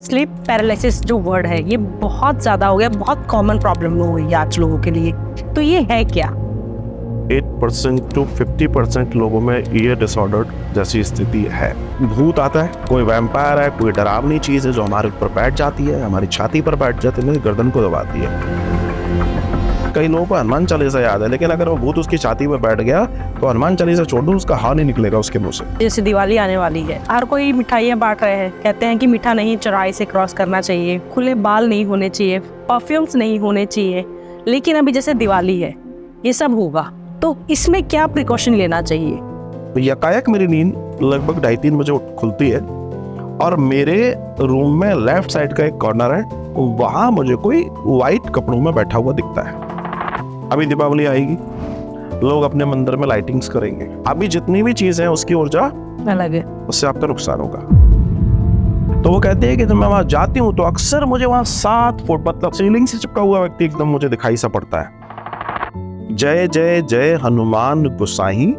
Sleep paralysis जो word है ये बहुत ज़्यादा हो गया, बहुत कॉमन प्रॉब्लम हो गई है आज लोगों के लिए। तो ये है क्या? 8% to 50% लोगों में ये डिसऑर्डर जैसी स्थिति है। भूत आता है, कोई वैम्पायर है, कोई डरावनी चीज है जो हमारे ऊपर बैठ जाती है, हमारी छाती पर बैठ जाती है, गर्दन को दबाती है। कई लोगों को हनुमान चालीसा याद है, लेकिन अगर वो भूत उसकी छाती पर बैठ गया तो हनुमान चालीसा छोड़ दो, उसका हाँ नहीं निकलेगा उसके मुंह से। जैसे दिवाली आने वाली है, हर कोई मिठाइयाँ बांट रहे हैं, कहते हैं कि मीठा नहीं चौराहे से क्रॉस करना चाहिए, खुले बाल नहीं होने चाहिए, परफ्यूम्स नहीं होने चाहिए। लेकिन अभी जैसे दिवाली है, ये सब होगा, तो इसमें क्या प्रिकॉशन लेना चाहिए? यकायक मेरी नींद लगभग 2:30-3 बजे खुलती है और मेरे रूम में लेफ्ट साइड का एक कॉर्नर है, वहां मुझे कोई व्हाइट कपड़ों में बैठा हुआ दिखता है। अभी दीपावली आएगी, लोग अपने मंदिर में लाइटिंग्स करेंगे, अभी जितनी भी चीजें हैं उसकी ऊर्जा अलग है, उससे आपका नुकसान होगा। तो वो कहते हैं कि जब मैं वहां जाती हूँ तो अक्सर मुझे वहां 7 फुट मतलब सीलिंग से चिपका हुआ व्यक्ति एकदम मुझे दिखाई सा पड़ता है। जय जय जय हनुमान गोसाई,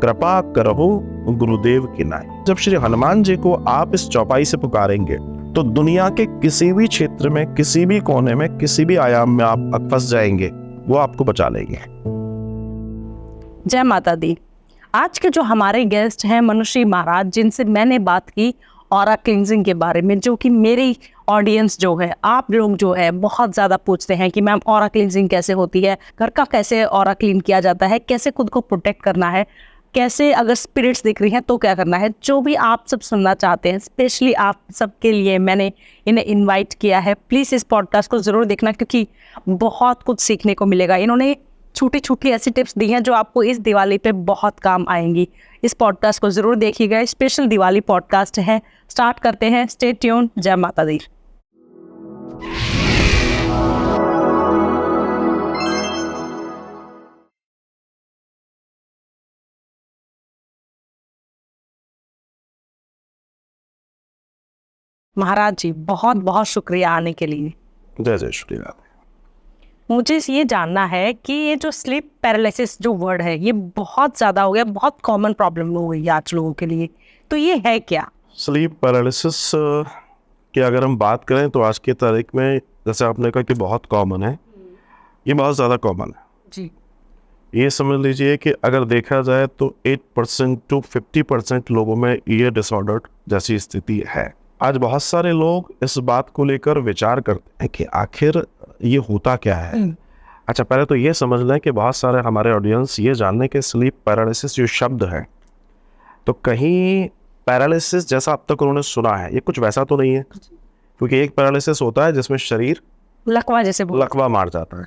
कृपा करहु गुरुदेव की नाई। जब श्री हनुमान जी को आप इस चौपाई से पुकारेंगे तो दुनिया के किसी भी क्षेत्र में, किसी भी कोने में, किसी भी आयाम में आप फंस जाएंगे, वो आपको बचा लेंगे। जय माता दी। आज के जो हमारे गेस्ट हैं मनुश्री महाराज, जिनसे मैंने बात की ऑरा क्लींजिंग के बारे में, जो कि मेरी ऑडियंस जो है, आप लोग जो है बहुत ज़्यादा पूछते हैं कि मैम ऑरा क्लींजिंग कैसे होती है, घर का कैसे ऑरा क्लीन किया जाता है, कैसे खुद को प्रोटेक्ट करना है, कैसे अगर स्पिरिट्स दिख रही हैं तो क्या करना है। जो भी आप सब सुनना चाहते हैं, स्पेशली आप सबके लिए मैंने इन्हें इनवाइट किया है। प्लीज़ इस पॉडकास्ट को ज़रूर देखना, क्योंकि बहुत कुछ सीखने को मिलेगा। इन्होंने छोटी छोटी ऐसी टिप्स दी हैं जो आपको इस दिवाली पे बहुत काम आएंगी। इस पॉडकास्ट को ज़रूर देखिएगा, स्पेशल दिवाली पॉडकास्ट है। स्टार्ट करते हैं, स्टे ट्यून। जय माता दी। महाराज जी, बहुत बहुत शुक्रिया आने के लिए। जय जय श्री राम। मुझे ये जानना है कि ये जो स्लीप पैरालिसिस जो वर्ड है ये बहुत ज़्यादा हो गया, बहुत कॉमन प्रॉब्लम हो गई है आज लोगों के लिए। तो ये है क्या? स्लीप पैरालिसिस की अगर हम बात करें तो आज की तारीख में, जैसे आपने कहा कि बहुत कॉमन है, ये बहुत ज़्यादा कॉमन है जी। ये समझ लीजिए कि अगर देखा जाए तो 8% to 50% लोगों में ये डिसऑर्डर जैसी स्थिति है। आज बहुत सारे लोग इस बात को लेकर विचार करते हैं कि आखिर ये होता क्या है। अच्छा, पहले तो ये समझ लें कि बहुत सारे हमारे ऑडियंस ये जानने के स्लीप पैरालिसिस जो शब्द है, तो कहीं पैरालिसिस जैसा अब तक उन्होंने सुना है, ये कुछ वैसा तो नहीं है। क्योंकि एक पैरालिसिस होता है जिसमें शरीर लकवा जैसे लकवा मार जाता है,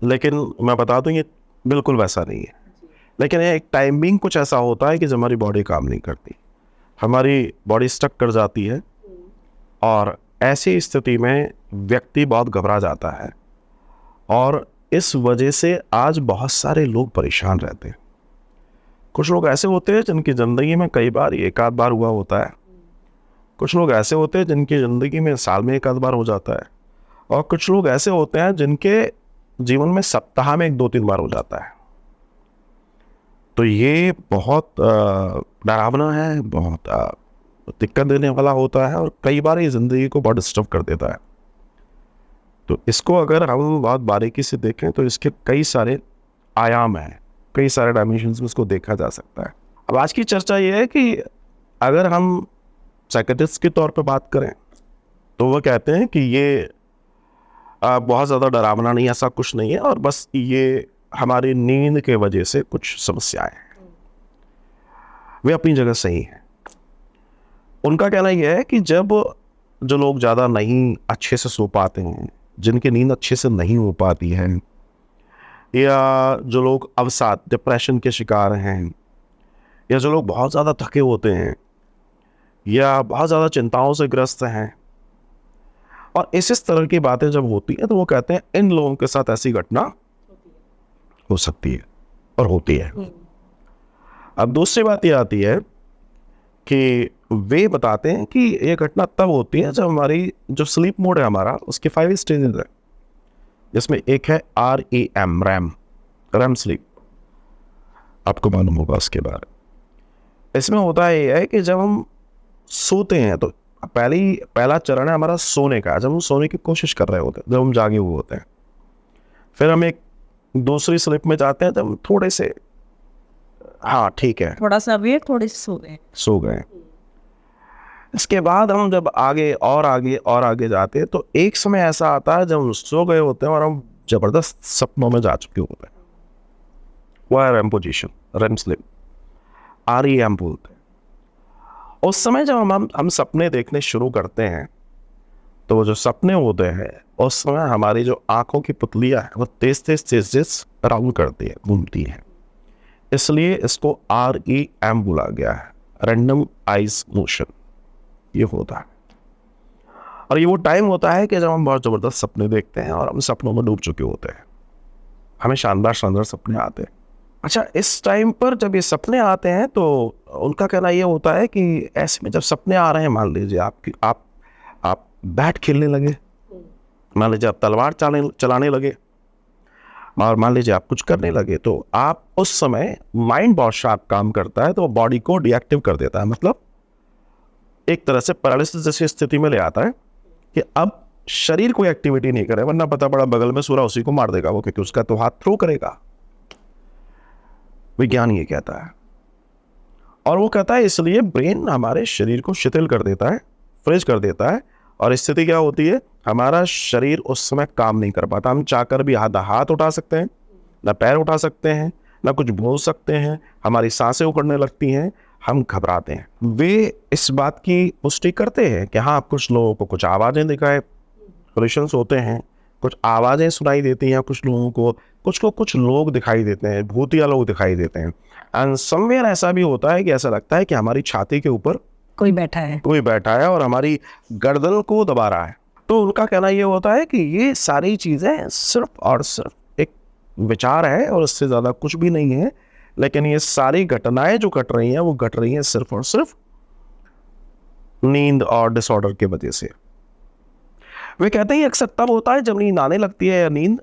लेकिन मैं बता दूं ये बिल्कुल वैसा नहीं है। लेकिन एक टाइमिंग कुछ ऐसा होता है कि जब हमारी बॉडी काम नहीं करती, हमारी बॉडी स्टक कर जाती है, और ऐसी स्थिति में व्यक्ति बहुत घबरा जाता है, और इस वजह से आज बहुत सारे लोग परेशान रहते हैं। कुछ लोग ऐसे होते हैं जिनकी ज़िंदगी में कई बार एक आध बार हुआ होता है, कुछ लोग ऐसे होते हैं जिनकी ज़िंदगी में साल में एक आध बार हो जाता है, और कुछ लोग ऐसे होते हैं जिनके जीवन में सप्ताह में 1-2-3 बार हो जाता है। तो ये बहुत डरावना है, बहुत दिक्कत देने वाला होता है, और कई बार ये ज़िंदगी को बहुत डिस्टर्ब कर देता है। तो इसको अगर हम बहुत बारीकी से देखें तो इसके कई सारे आयाम हैं, कई सारे डायमेंशंस में इसको देखा जा सकता है। अब आज की चर्चा ये है कि अगर हम साइकियाट्रिस्ट के तौर पे बात करें तो वो कहते हैं कि ये बहुत ज़्यादा डरावना नहीं, ऐसा कुछ नहीं है, और बस ये हमारी नींद के वजह से कुछ समस्याएं हैं। वे अपनी जगह सही हैं। उनका कहना यह है कि जब जो लोग ज़्यादा नहीं अच्छे से सो पाते हैं, जिनकी नींद अच्छे से नहीं हो पाती है, या जो लोग अवसाद डिप्रेशन के शिकार हैं, या जो लोग बहुत ज़्यादा थके होते हैं, या बहुत ज़्यादा चिंताओं से ग्रस्त हैं, और इस तरह की बातें जब होती हैं तो वो कहते हैं इन लोगों के साथ ऐसी घटना हो सकती है और होती है। अब दूसरी बात ये आती है कि वे बताते हैं कि ये घटना तब होती है जब हमारी जो स्लीप मोड है हमारा, उसके 5 स्टेजेस है, जिसमें एक है REM, रैम स्लीप। आपको मालूम होगा उसके बारे में। इसमें होता है जब हम सोते हैं तो पहला चरण है हमारा सोने का, जब हम सोने की कोशिश कर रहे होते हैं, जब हम जागे हुए होते हैं। फिर हम एक दूसरी स्लिप में जाते हैं जब हम थोड़े से, हाँ ठीक है, थोड़ा सा अभी थोड़े से सो गए। सो गए। इसके बाद हम जब आगे और आगे और आगे जाते हैं तो एक समय ऐसा आता है जब हम सो गए होते हैं और हम जबरदस्त सपनों में जा चुके होते हैं। वो है REM position, REM sleep, REM बोलते हैं। उस समय जब हम सपने देखने शुरू करते हैं तो वो जो सपने होते हैं उस समय हमारी जो आंखों की पुतलियां हैं वो तेज तेज राउंड करती है, घूमती है। इसलिए इसको REM बोला गया है, रैंडम आइज मोशन। ये होता है, और ये वो टाइम होता है कि जब हम बहुत जबरदस्त सपने देखते हैं और हम सपनों में डूब चुके होते हैं, हमें शानदार शानदार सपने आते हैं। अच्छा, इस टाइम पर जब ये सपने आते हैं तो उनका कहना ये होता है कि ऐसे में जब सपने आ रहे हैं, मान लीजिए आप बैट खेलने लगे, मान लीजिए आप तलवार चलाने लगे, और मान लीजिए आप कुछ करने लगे, तो आप उस समय माइंड बहुत शार्प काम करता है, तो बॉडी को डीएक्टिव कर देता है। मतलब एक तरह से पैरालिसिस जैसी स्थिति में ले आता है कि अब शरीर कोई एक्टिविटी नहीं करे, वरना पता पड़ा बगल में सूरा उसी को मार देगा वो, क्योंकि उसका तो हाथ थ्रो करेगा। विज्ञान ये कहता है, और वो कहता है इसलिए ब्रेन हमारे शरीर को शिथिल कर देता है, फ्रीज कर देता है, और स्थिति क्या होती है, हमारा शरीर उस समय काम नहीं कर पाता। हम चाहकर भी हाथ उठा सकते हैं, ना पैर उठा सकते हैं, ना कुछ बोल सकते हैं, हमारी सांसें उखड़ने लगती हैं, हम घबराते हैं। वे इस बात की पुष्टि करते हैं कि हाँ, कुछ लोगों को कुछ आवाज़ें दिखाए, हालुसिनेशंस होते हैं, कुछ आवाज़ें सुनाई देती हैं कुछ लोगों को, कुछ लोग दिखाई देते हैं, भूतिया लोग दिखाई देते हैं। एंड समवेयर ऐसा भी होता है कि ऐसा लगता है कि हमारी छाती के ऊपर कोई बैठा है और हमारी गर्दन को दबा रहा है। तो उनका कहना ये होता है कि ये सारी चीज़ें सिर्फ और सिर्फ एक विचार है और इससे ज़्यादा कुछ भी नहीं है, लेकिन ये सारी घटनाएं जो घट रही हैं वो घट रही हैं सिर्फ और सिर्फ नींद और डिसऑर्डर की वजह से। वे कहते हैं अक्सर तब होता है जब नींद आने लगती है, या नींद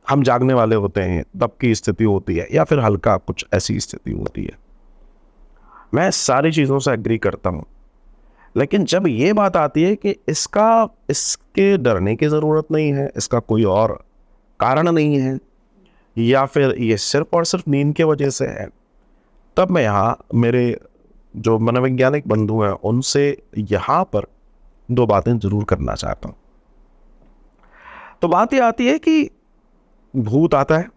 हम जागने वाले होते हैं तब की स्थिति होती है, या फिर हल्का कुछ ऐसी स्थिति होती है। मैं सारी चीज़ों से एग्री करता हूँ, लेकिन जब ये बात आती है कि इसके डरने की ज़रूरत नहीं है, इसका कोई और कारण नहीं है, या फिर ये सिर्फ और सिर्फ नींद की वजह से है, तब मैं यहाँ मेरे जो मनोवैज्ञानिक बंधु हैं उनसे यहाँ पर दो बातें जरूर करना चाहता हूँ। तो बात ये आती है कि भूत आता है,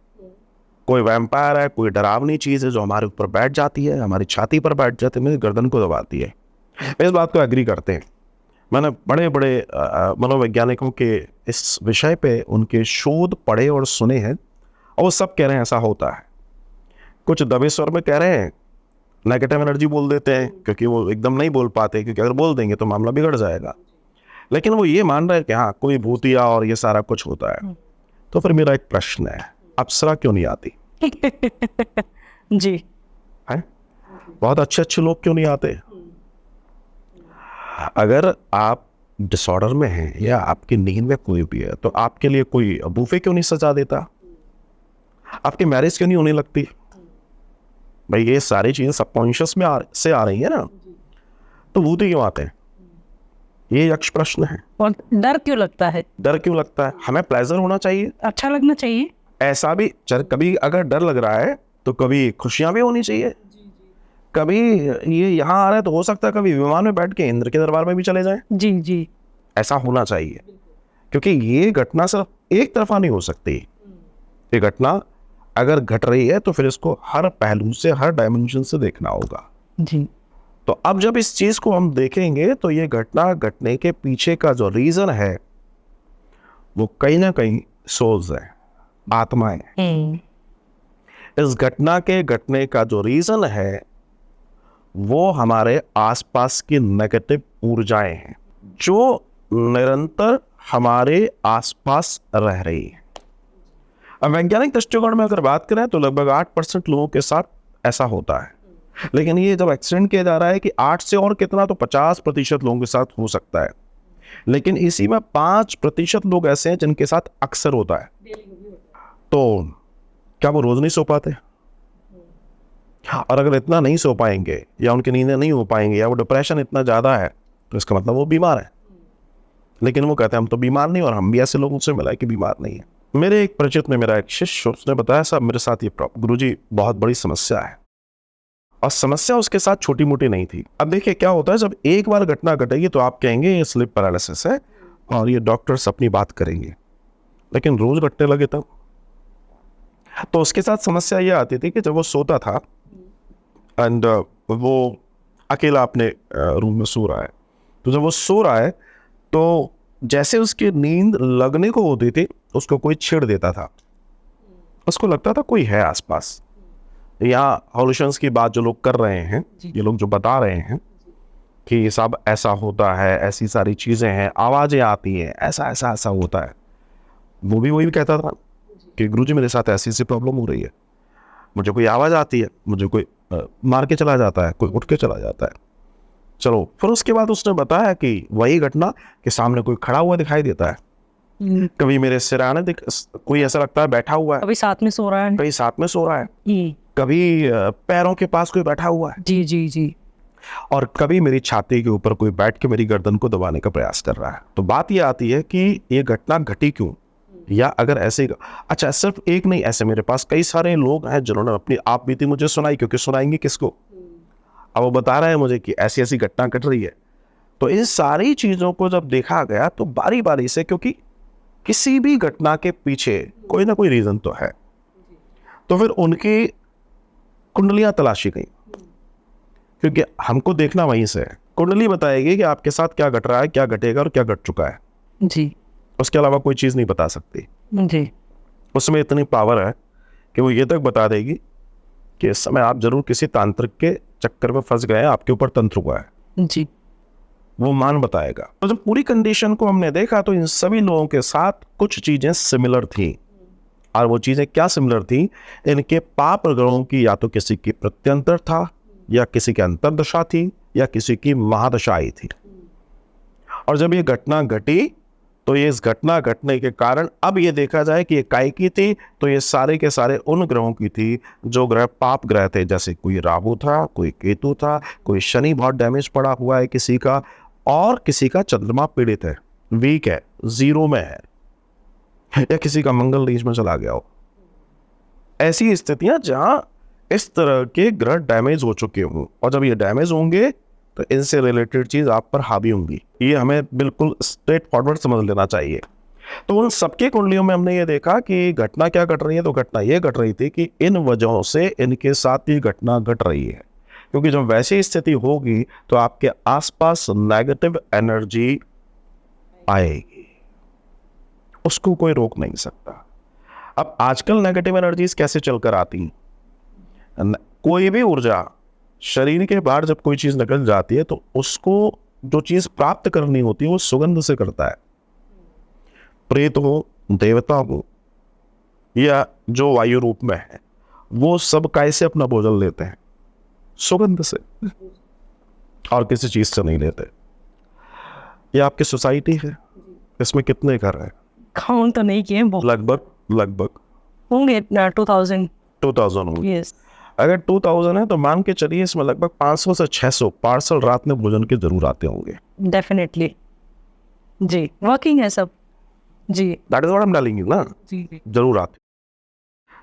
कोई वैम्पायर है, कोई डरावनी चीज़ है जो हमारे ऊपर बैठ जाती है, हमारी छाती पर बैठ जाती है, मेरी गर्दन को दबाती है। इस बात को एग्री करते हैं। मैंने बड़े बड़े मनोवैज्ञानिकों के इस विषय पे उनके शोध पढ़े और सुने हैं, और वो सब कह रहे हैं ऐसा होता है। कुछ दबे स्वर में कह रहे हैं, नेगेटिव एनर्जी बोल देते हैं, क्योंकि वो एकदम नहीं बोल पाते, क्योंकि अगर बोल देंगे तो मामला बिगड़ जाएगा। लेकिन वो ये मान रहे हैं कि हाँ, कोई भूतिया और ये सारा कुछ होता है। तो फिर मेरा एक प्रश्न है, अप्सरा क्यों नहीं आती? जी है, बहुत अच्छे लोग क्यों नहीं आते? अगर आप डिसऑर्डर में हैं या आपकी नींद में कोई भी है, तो आपके लिए कोई बूफे क्यों नहीं सजा देता? आपकी मैरिज क्यों नहीं होने लगती? भाई ये सारी चीजें सबकॉन्शियस में से आ रही है ना, तो भूत क्यों आते हैं? ये यक्ष प्रश्न है। और डर क्यों लगता है? डर क्यों लगता है? हमें प्लेजर होना चाहिए, अच्छा लगना चाहिए। ऐसा भी कभी अगर डर लग रहा है तो कभी खुशियां भी होनी चाहिए। कभी ये यहाँ आ रहा है तो हो सकता है कभी विमान में बैठ के इंद्र के दरबार में भी चले जाएं। जी जी, ऐसा होना चाहिए, क्योंकि ये घटना सिर्फ एक तरफा नहीं हो सकती। ये घटना अगर घट रही है तो फिर इसको हर पहलू से, हर डायमेंशन से देखना होगा। जी, तो अब जब इस चीज को हम देखेंगे तो ये घटना घटने के पीछे का जो रीजन है वो कहीं ना कहीं सोल्स है, आत्माएं। इस घटना के घटने का जो रीजन है वो हमारे आसपास की नेगेटिव ऊर्जाएं हैं जो निरंतर हमारे आसपास रह रही है। अब वैज्ञानिक दृष्टिकोण में अगर बात करें तो लगभग 8% लोगों के साथ ऐसा होता है, लेकिन ये जब एक्सटेंड किया जा रहा है कि 8 से और कितना तो 50% लोगों के साथ हो सकता है, लेकिन इसी में 5% लोग ऐसे हैं जिनके साथ अक्सर होता है। तो क्या वो रोज नहीं सो पाते? और अगर इतना नहीं सो पाएंगे या उनकी नींदें नहीं हो पाएंगे या वो डिप्रेशन इतना ज़्यादा है तो इसका मतलब वो बीमार है। लेकिन वो कहते हैं हम तो बीमार नहीं, और हम भी ऐसे लोगों से मिला कि बीमार नहीं है। मेरे एक परिचित में मेरा एक शिष्य, उसने बताया साहब मेरे साथ ये गुरुजी बहुत बड़ी समस्या है, और समस्या उसके साथ छोटी मोटी नहीं थी। अब देखिए क्या होता है, जब एक बार घटना घटेगी तो आप कहेंगे ये स्लीप पैरालिसिस है और ये डॉक्टर्स अपनी बात करेंगे, लेकिन रोज घटने लगे तब। तो उसके साथ समस्या ये आती थी कि जब वो सोता था एंड वो अकेला अपने रूम में सो रहा है, तो जब वो सो रहा है तो जैसे उसकी नींद लगने को होती थी उसको कोई छेड़ देता था, उसको लगता था कोई है आसपास। यहाँ हॉल्यूशंस की बात जो लोग कर रहे हैं, ये लोग जो बता रहे हैं कि सब ऐसा होता है, ऐसी सारी चीजें हैं, आवाजें आती हैं, ऐसा ऐसा ऐसा होता है, वो भी वही कहता था कि गुरुजी मेरे साथ ऐसी ऐसी प्रॉब्लम हो रही है, मुझे कोई आवाज आती है, मुझे कोई मार के चला जाता है, कोई उठ के चला जाता है। चलो फिर उसके बाद उसने बताया कि वही घटना कि सामने कोई खड़ा हुआ दिखाई देता है, कभी मेरे सिरहाने कोई ऐसा लगता है बैठा हुआ है, कभी साथ में सो रहा है, कभी साथ में सो रहा है, कभी पैरों के पास कोई बैठा हुआ है, जी जी जी, और कभी मेरी छाती के ऊपर कोई बैठ के मेरी गर्दन को दबाने का प्रयास कर रहा है। तो बात ये आती है कि ये घटना घटी क्यों, या अगर ऐसे, अच्छा सिर्फ एक नहीं, ऐसे मेरे पास कई सारे लोग हैं जिन्होंने अपनी आप बीती मुझे सुनाई, क्योंकि सुनाएंगे किसको, अब वो बता रहे हैं मुझे कि ऐसी ऐसी घटना घट रही है। तो इन सारी चीजों को जब देखा गया तो बारी बारी से, क्योंकि किसी भी घटना के पीछे कोई ना कोई रीजन तो है, तो फिर उनकी कुंडलियां तलाशी गई, क्योंकि हमको देखना वहीं से है। कुंडली बताएगी कि आपके साथ क्या घट रहा है, क्या घटेगा और क्या घट चुका है जी, उसके अलावा कोई चीज नहीं बता सकती जी, उसमें इतनी पावर है कि वो ये तक बता देगी कि इस समय आप जरूर किसी तांत्रिक के चक्कर में फंस गए हैं, आपके ऊपर तंत्र हुआ है, जी, वो मान बताएगा। तो जब पूरी कंडीशन को हमने देखा तो इन सभी लोगों के साथ कुछ चीजें सिमिलर थी, और वो चीजें क्या सिमिलर थी, इनके पाप ग्रहों की या तो किसी की प्रत्यंतर था, या किसी की अंतर्दशा थी, या किसी की महादशा आई थी। और जब ये घटना घटी तो ये इस घटना घटने के कारण अब ये देखा जाए कि ये काय की थी, तो ये सारे के सारे उन ग्रहों की थी जो ग्रह पाप ग्रह थे, जैसे कोई राहु था, कोई केतु था, कोई शनि बहुत डैमेज पड़ा हुआ है किसी का, और किसी का चंद्रमा पीड़ित है, वीक है, जीरो में है, या किसी का मंगल नीच में चला गया हो। ऐसी स्थितियां जहां इस तरह के ग्रह डैमेज हो चुके हों, और जब ये डैमेज होंगे तो इनसे रिलेटेड चीज आप पर हावी होंगी, ये हमें बिल्कुल स्ट्रेट फॉरवर्ड समझ लेना चाहिए। तो उन सबके कुंडलियों में हमने ये देखा कि घटना क्या घट रही है, तो घटना ये घट रही थी कि इन वजहों से इनके साथ ही घटना घट रही है, क्योंकि जब वैसी स्थिति होगी तो आपके आसपास नेगेटिव एनर्जी आएगी, उसको कोई रोक नहीं सकता। अब आजकल नेगेटिव एनर्जीज कैसे चलकर आती हैं, कोई भी ऊर्जा शरीर के बाहर जब कोई चीज निकल जाती है तो उसको जो चीज प्राप्त करनी होती है वो सुगंध से करता है, प्रेत हो, देवता हो, या जो वायु रूप में है, वो सब कैसे अपना भोजन लेते हैं, सुगंध से, और किसी चीज से नहीं लेते। ये आपकी सोसाइटी है, इसमें कितने घर हैं, काउंट तो नहीं किए, लगभग होंगे 2000 होंगे। यस, अगर 2000 है तो मान के चलिए इसमें लगभग 500 से 600 पार्सल रात में भोजन के जरूर आते होंगे, डेफिनेटली जी, वर्किंग है सब जी, that is what I am telling you ना, जी, जरूर आते।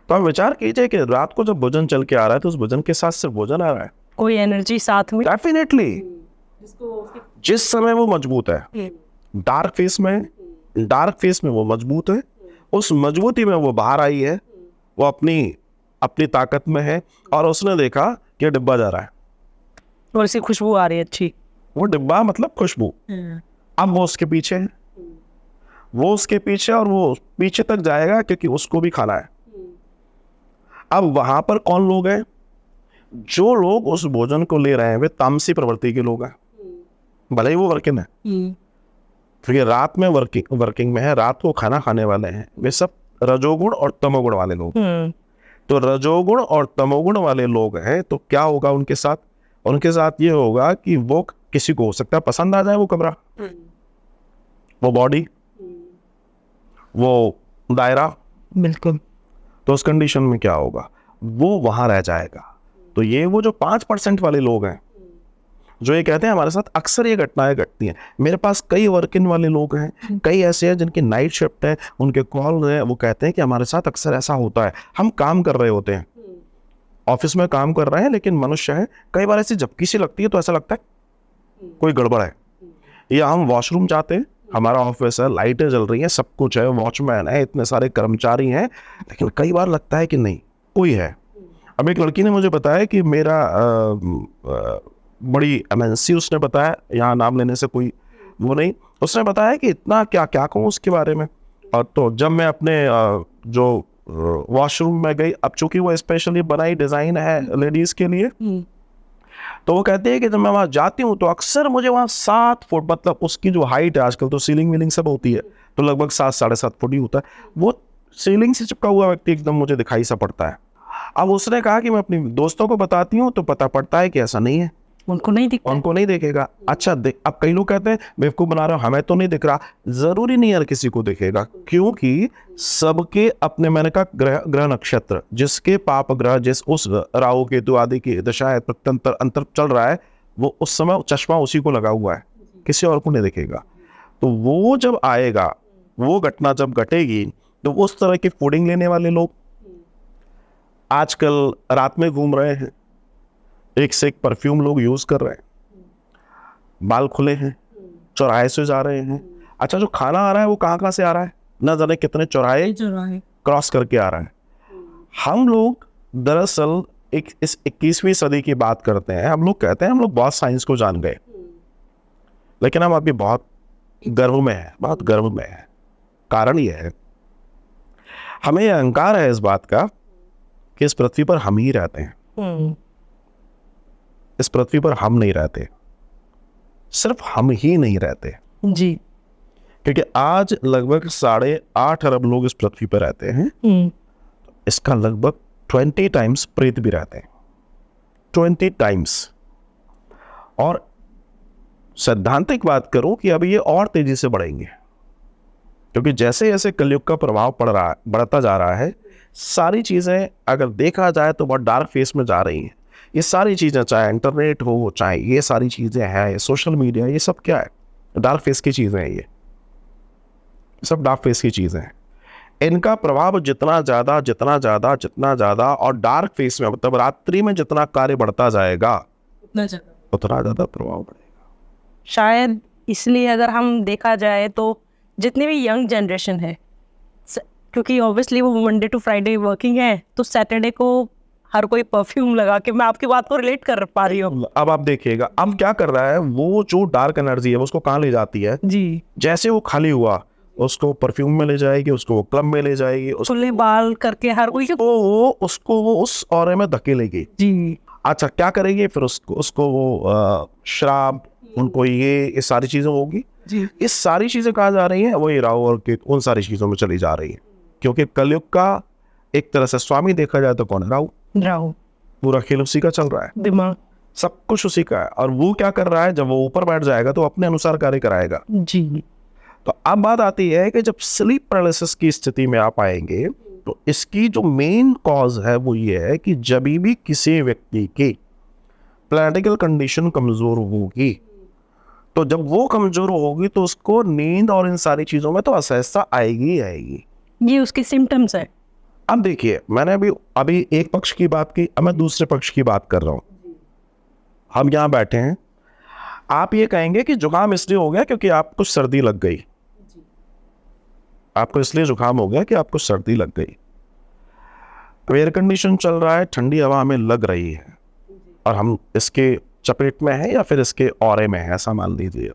तो आप विचार कीजिए कि रात को जब भोजन चल के आ रहा है तो उस भोजन के साथ सिर्फ भोजन आ रहा है, कोई एनर्जी साथ में, डेफिनेटली जिस समय वो मजबूत है, डार्क फेस में वो मजबूत है, उस मजबूती में वो बाहर आई है, वो अपनी ताकत में है, और उसने देखा कि डिब्बा जा रहा है, और सी खुशबू आ रही है अच्छी, वो डिब्बा मतलब खुशबू, अब वो उसके पीछे है, वो उसके पीछे, और वो पीछे तक जाएगा क्योंकि उसको भी खाना है। अब वहां पर कौन लोग हैं, जो लोग उस भोजन को ले रहे हैं वे तामसी प्रवृत्ति के लोग हैं, भले ही वो वर्किंग है, क्योंकि रात में वर्किंग में है, रात को खाना खाने वाले हैं, वे सब रजोगुण और तमोगुण वाले लोग। तो रजोगुण और तमोगुण वाले लोग हैं, तो क्या होगा उनके साथ ये होगा कि वो किसी को हो सकता है पसंद आ जाए वो कमरा, वो बॉडी, वो दायरा, बिल्कुल, तो उस कंडीशन में क्या होगा, वो वहां रह जाएगा। तो ये वो जो 5% वाले लोग हैं जो ये कहते हैं हमारे साथ अक्सर ये घटनाएं घटती हैं। मेरे पास कई वर्किंग वाले लोग हैं, कई ऐसे हैं जिनकी नाइट शिफ्ट है, उनके कॉल है, वो कहते हैं कि हमारे साथ अक्सर ऐसा होता है। हम काम कर रहे होते हैं, ऑफिस में काम कर रहे हैं, लेकिन मनुष्य है, कई बार ऐसी झपकी सी लगती है तो ऐसा लगता है कोई गड़बड़ है। या हम वॉशरूम जाते हैं, हमारा ऑफिस है, लाइटें जल रही हैं, सब कुछ है, वॉचमैन है, इतने सारे कर्मचारी हैं, लेकिन कई बार लगता है कि नहीं कोई है। अब एक लड़की ने मुझे बताया कि मेरा बड़ी एमएनसी, उसने बताया, यहाँ नाम लेने से कोई वो नहीं, उसने बताया कि इतना क्या क्या कहूँ उसके बारे में। और तो जब मैं अपने जो वॉशरूम में गई, अब चूंकि वो स्पेशली बनाई डिज़ाइन है लेडीज के लिए, तो वो कहते हैं कि जब मैं वहाँ जाती हूँ तो अक्सर मुझे वहाँ 7 फुट, मतलब उसकी जो हाइट है, आजकल तो सीलिंग वीलिंग सब होती है, तो लगभग 7-7.5 फुट ही होता है, वो सीलिंग से चिपका हुआ व्यक्ति एकदम मुझे दिखाई सा पड़ता है। अब उसने कहा कि मैं अपनी दोस्तों को बताती हूँ तो पता पड़ता है कि ऐसा नहीं है, उनको नहीं दिखता, उनको नहीं देखेगा। अच्छा अब कई लोग कहते हैं बेवकूफ़ बना रहे हो, हमें तो नहीं दिख रहा। जरूरी नहीं हर किसी को दिखेगा, क्योंकि सबके अपने, मैंने कहा ग्रह नक्षत्र, जिसके पाप ग्रह, जिस उस राहु केतु आदि की दशा है, प्रत्यंतर अंतर चल रहा है, वो उस समय चश्मा उसी को लगा हुआ है, किसी और को नहीं दिखेगा। तो वो जब आएगा, वो घटना जब घटेगी, तो उस तरह की फूडिंग लेने वाले लोग आजकल रात में घूम रहे हैं, एक से एक परफ्यूम लोग यूज कर रहे हैं, बाल खुले हैं, चौराहे से जा रहे हैं। अच्छा, जो खाना आ रहा है वो कहाँ कहाँ से आ रहा है, न जाने कितने चौराहे क्रॉस करके आ रहा है। हम लोग दरअसल इस 21वीं सदी की बात करते हैं, हम लोग कहते हैं हम लोग बहुत साइंस को जान गए, लेकिन हम अभी बहुत गर्व में है, बहुत गर्व में है। कारण यह है, हमें यह अहंकार है इस बात का कि इस पृथ्वी पर हम ही रहते हैं, इस पृथ्वी पर हम नहीं रहते, सिर्फ हम ही नहीं रहते जी, क्योंकि आज लगभग 8.5 अरब लोग इस पृथ्वी पर रहते हैं। इसका लगभग 20 टाइम्स प्रेत भी रहते हैं, 20 टाइम्स। और सैद्धांतिक बात करूं कि अभी ये और तेजी से बढ़ेंगे, क्योंकि जैसे जैसे कलयुग का प्रभाव बढ़ता जा रहा है, सारी चीजें अगर देखा जाए तो बहुत डार्क फेस में जा रही हैं। ये सारी चीजें, चाहे इंटरनेट हो, चाहे ये सारी चीजें हैं, ये सोशल मीडिया, ये सब क्या है, डार्क फेस की चीजें हैं, ये सब डार्क फेस की चीजें हैं। इनका प्रभाव जितना ज्यादा और डार्क फेस में, मतलब रात्रि में जितना कार्य बढ़ता जाएगा, उतना ज्यादा प्रभाव बढ़ेगा। शायद इसलिए अगर हम देखा जाए तो जितनी भी यंग जनरेशन है, क्योंकि ऑब्वियसली वो मंडे टू फ्राइडे वर्किंग है, तो सैटरडे को हर कोई परफ्यूम लगा के, मैं आपकी बात को रिलेट कर पा रही हूँ। अब आप देखिएगा, अब क्या कर रहा है, वो जो डार्क एनर्जी है वो उसको कहाँ ले जाती है जी, जैसे वो खाली हुआ उसको परफ्यूम में ले जाएगी, उसको क्लब में ले जाएगी, खुले बाल करके हर कोई उसको वो उस ऑरे में धकेलेगी जी। अच्छा, क्या करेगी फिर, उसको वो शराब, उनको ये सारी चीजें होगी जी। ये सारी चीजें कहाँ जा रही हैं, वो ये राहु और केतु उन सारी चीजों में चली जा रही है, क्योंकि कलयुग का एक तरह से स्वामी देखा जाए तो कौन है, राहु। पूरा खेल उसी का चल रहा है, दिमाग सब कुछ उसी का है। और वो क्या कर रहा है, जब वो ऊपर बैठ जाएगा तो अपने अनुसार कार्य कराएगा जी। तो अब बात आती है कि जब स्लीप पैरालिसिस की स्थिति में आप आएंगे, तो इसकी जो मेन कॉज है वो ये है कि जब भी किसी व्यक्ति की प्लैनेटिकल कंडीशन कमजोर होगी, तो जब वो कमजोर होगी तो उसको नींद और इन सारी चीजों में तो असहजता आएगी ही आएगी। ये उसके सिम्टम्स है। अब देखिए, मैंने अभी एक पक्ष की बात की, अब मैं दूसरे पक्ष की बात कर रहा हूं। हम यहाँ बैठे हैं, आप ये कहेंगे कि जुकाम इसलिए हो गया क्योंकि आपको सर्दी लग गई, आपको इसलिए जुकाम हो गया कि आपको सर्दी लग गई। एयर कंडीशन चल रहा है, ठंडी हवा हमें लग रही है और हम इसके चपेट में है या फिर इसके औरे में है, ऐसा मान लीजिए।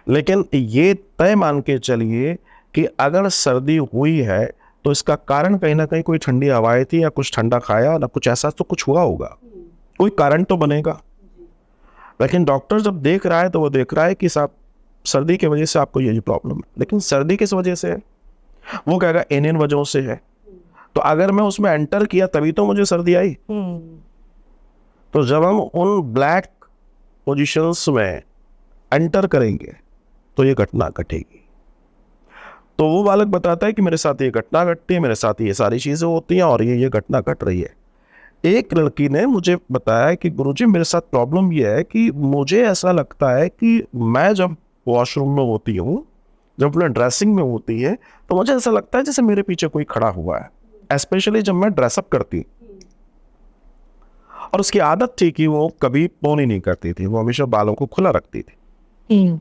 लेकिन ये तय मान के चलिए कि अगर सर्दी हुई है तो इसका कारण कहीं ना कहीं कोई ठंडी हवाएं थी, या कुछ ठंडा खाया, ना कुछ ऐसा तो कुछ हुआ होगा, कोई कारण तो बनेगा। लेकिन डॉक्टर जब देख रहा है तो वो देख रहा है कि साहब सर्दी की वजह से आपको ये प्रॉब्लम है, लेकिन सर्दी किस वजह से है, वो कहेगा इन वजहों से है। तो अगर मैं उसमें एंटर किया तभी तो मुझे सर्दी आई। तो जब हम उन ब्लैक पोजीशंस में एंटर करेंगे तो ये घटना घटेगी। तो वो बालक बताता है कि मेरे साथ ये घटना घटती है, मेरे साथ ये सारी चीजें होती हैं और ये घटना घट रही है। एक लड़की ने मुझे बताया कि गुरुजी मेरे साथ प्रॉब्लम ये है कि मुझे ऐसा लगता है कि मैं जब वॉशरूम में होती हूँ, जब अपने ड्रेसिंग में होती है, तो मुझे ऐसा लगता है जैसे मेरे पीछे कोई खड़ा हुआ है, स्पेशली जब मैं ड्रेसअप करती। और उसकी आदत थी कि वो कभी पोनी नहीं करती थी, वो हमेशा बालों को खुला रखती थी।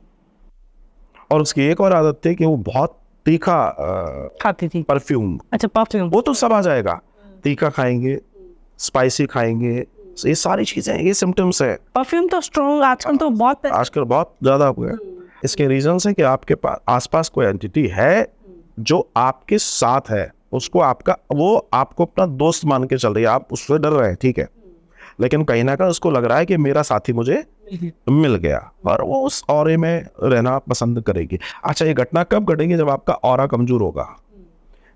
और उसकी एक और आदत थी कि वो बहुत तीखा खाती थी। परफ्यूम, अच्छा, परफ्यूम। वो तो सब आ जाएगा, तीखा खाएंगे, स्पाइसी खाएंगे, ये सारी चीजें, ये सिम्टम्स है। परफ्यूम तो स्ट्रॉन्ग आजकल तो बहुत आजकल बहुत ज्यादा हुआ है। इसके रीजन है कि आपके पास आसपास कोई एंटिटी है जो आपके साथ है, उसको आपका, वो आपको अपना दोस्त मान के चल रही है, आप उससे डर रहे हैं, ठीक है, लेकिन कहीं ना कहीं उसको लग रहा है कि मेरा साथी मुझे मिल गया, और वो उस ऑरे में रहना पसंद करेगी। अच्छा, ये घटना कब घटेगी? जब आपका ऑरा कमजोर होगा।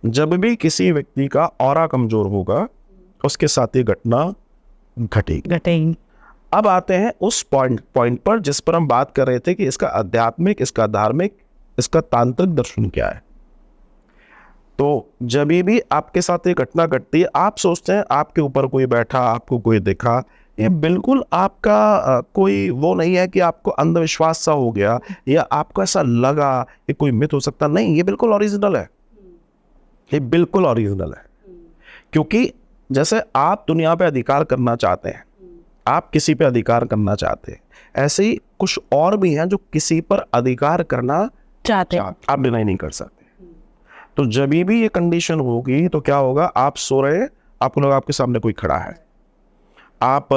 जब भी किसी व्यक्ति का ऑरा कमजोर होगा, उसके साथ ये घटना घटेगी। अब आते हैं उस पॉइंट पर जिस पर हम बात कर रहे थे कि इसका आध्यात्मिक, इसका धार्मिक, इसका तांत्रिक दर्शन क्या है। तो जब भी आपके साथ ये घटना घटती है, आप सोचते हैं आपके ऊपर कोई बैठा, आपको कोई दिखा, ये बिल्कुल आपका कोई वो नहीं है कि आपको अंधविश्वास सा हो गया या आपको ऐसा लगा कि कोई मिथ हो सकता, नहीं, ये बिल्कुल ओरिजिनल है, ये बिल्कुल ओरिजिनल है। क्योंकि जैसे आप दुनिया पे अधिकार करना चाहते हैं, आप किसी पे अधिकार करना चाहते हैं, ऐसे ही कुछ और भी हैं जो किसी पर अधिकार करना चाहते हैं, आप डिनाई नहीं कर सकते। तो जब भी ये कंडीशन होगी तो क्या होगा? आप सो रहे हैं, आपको लगा आपके सामने कोई खड़ा है, आप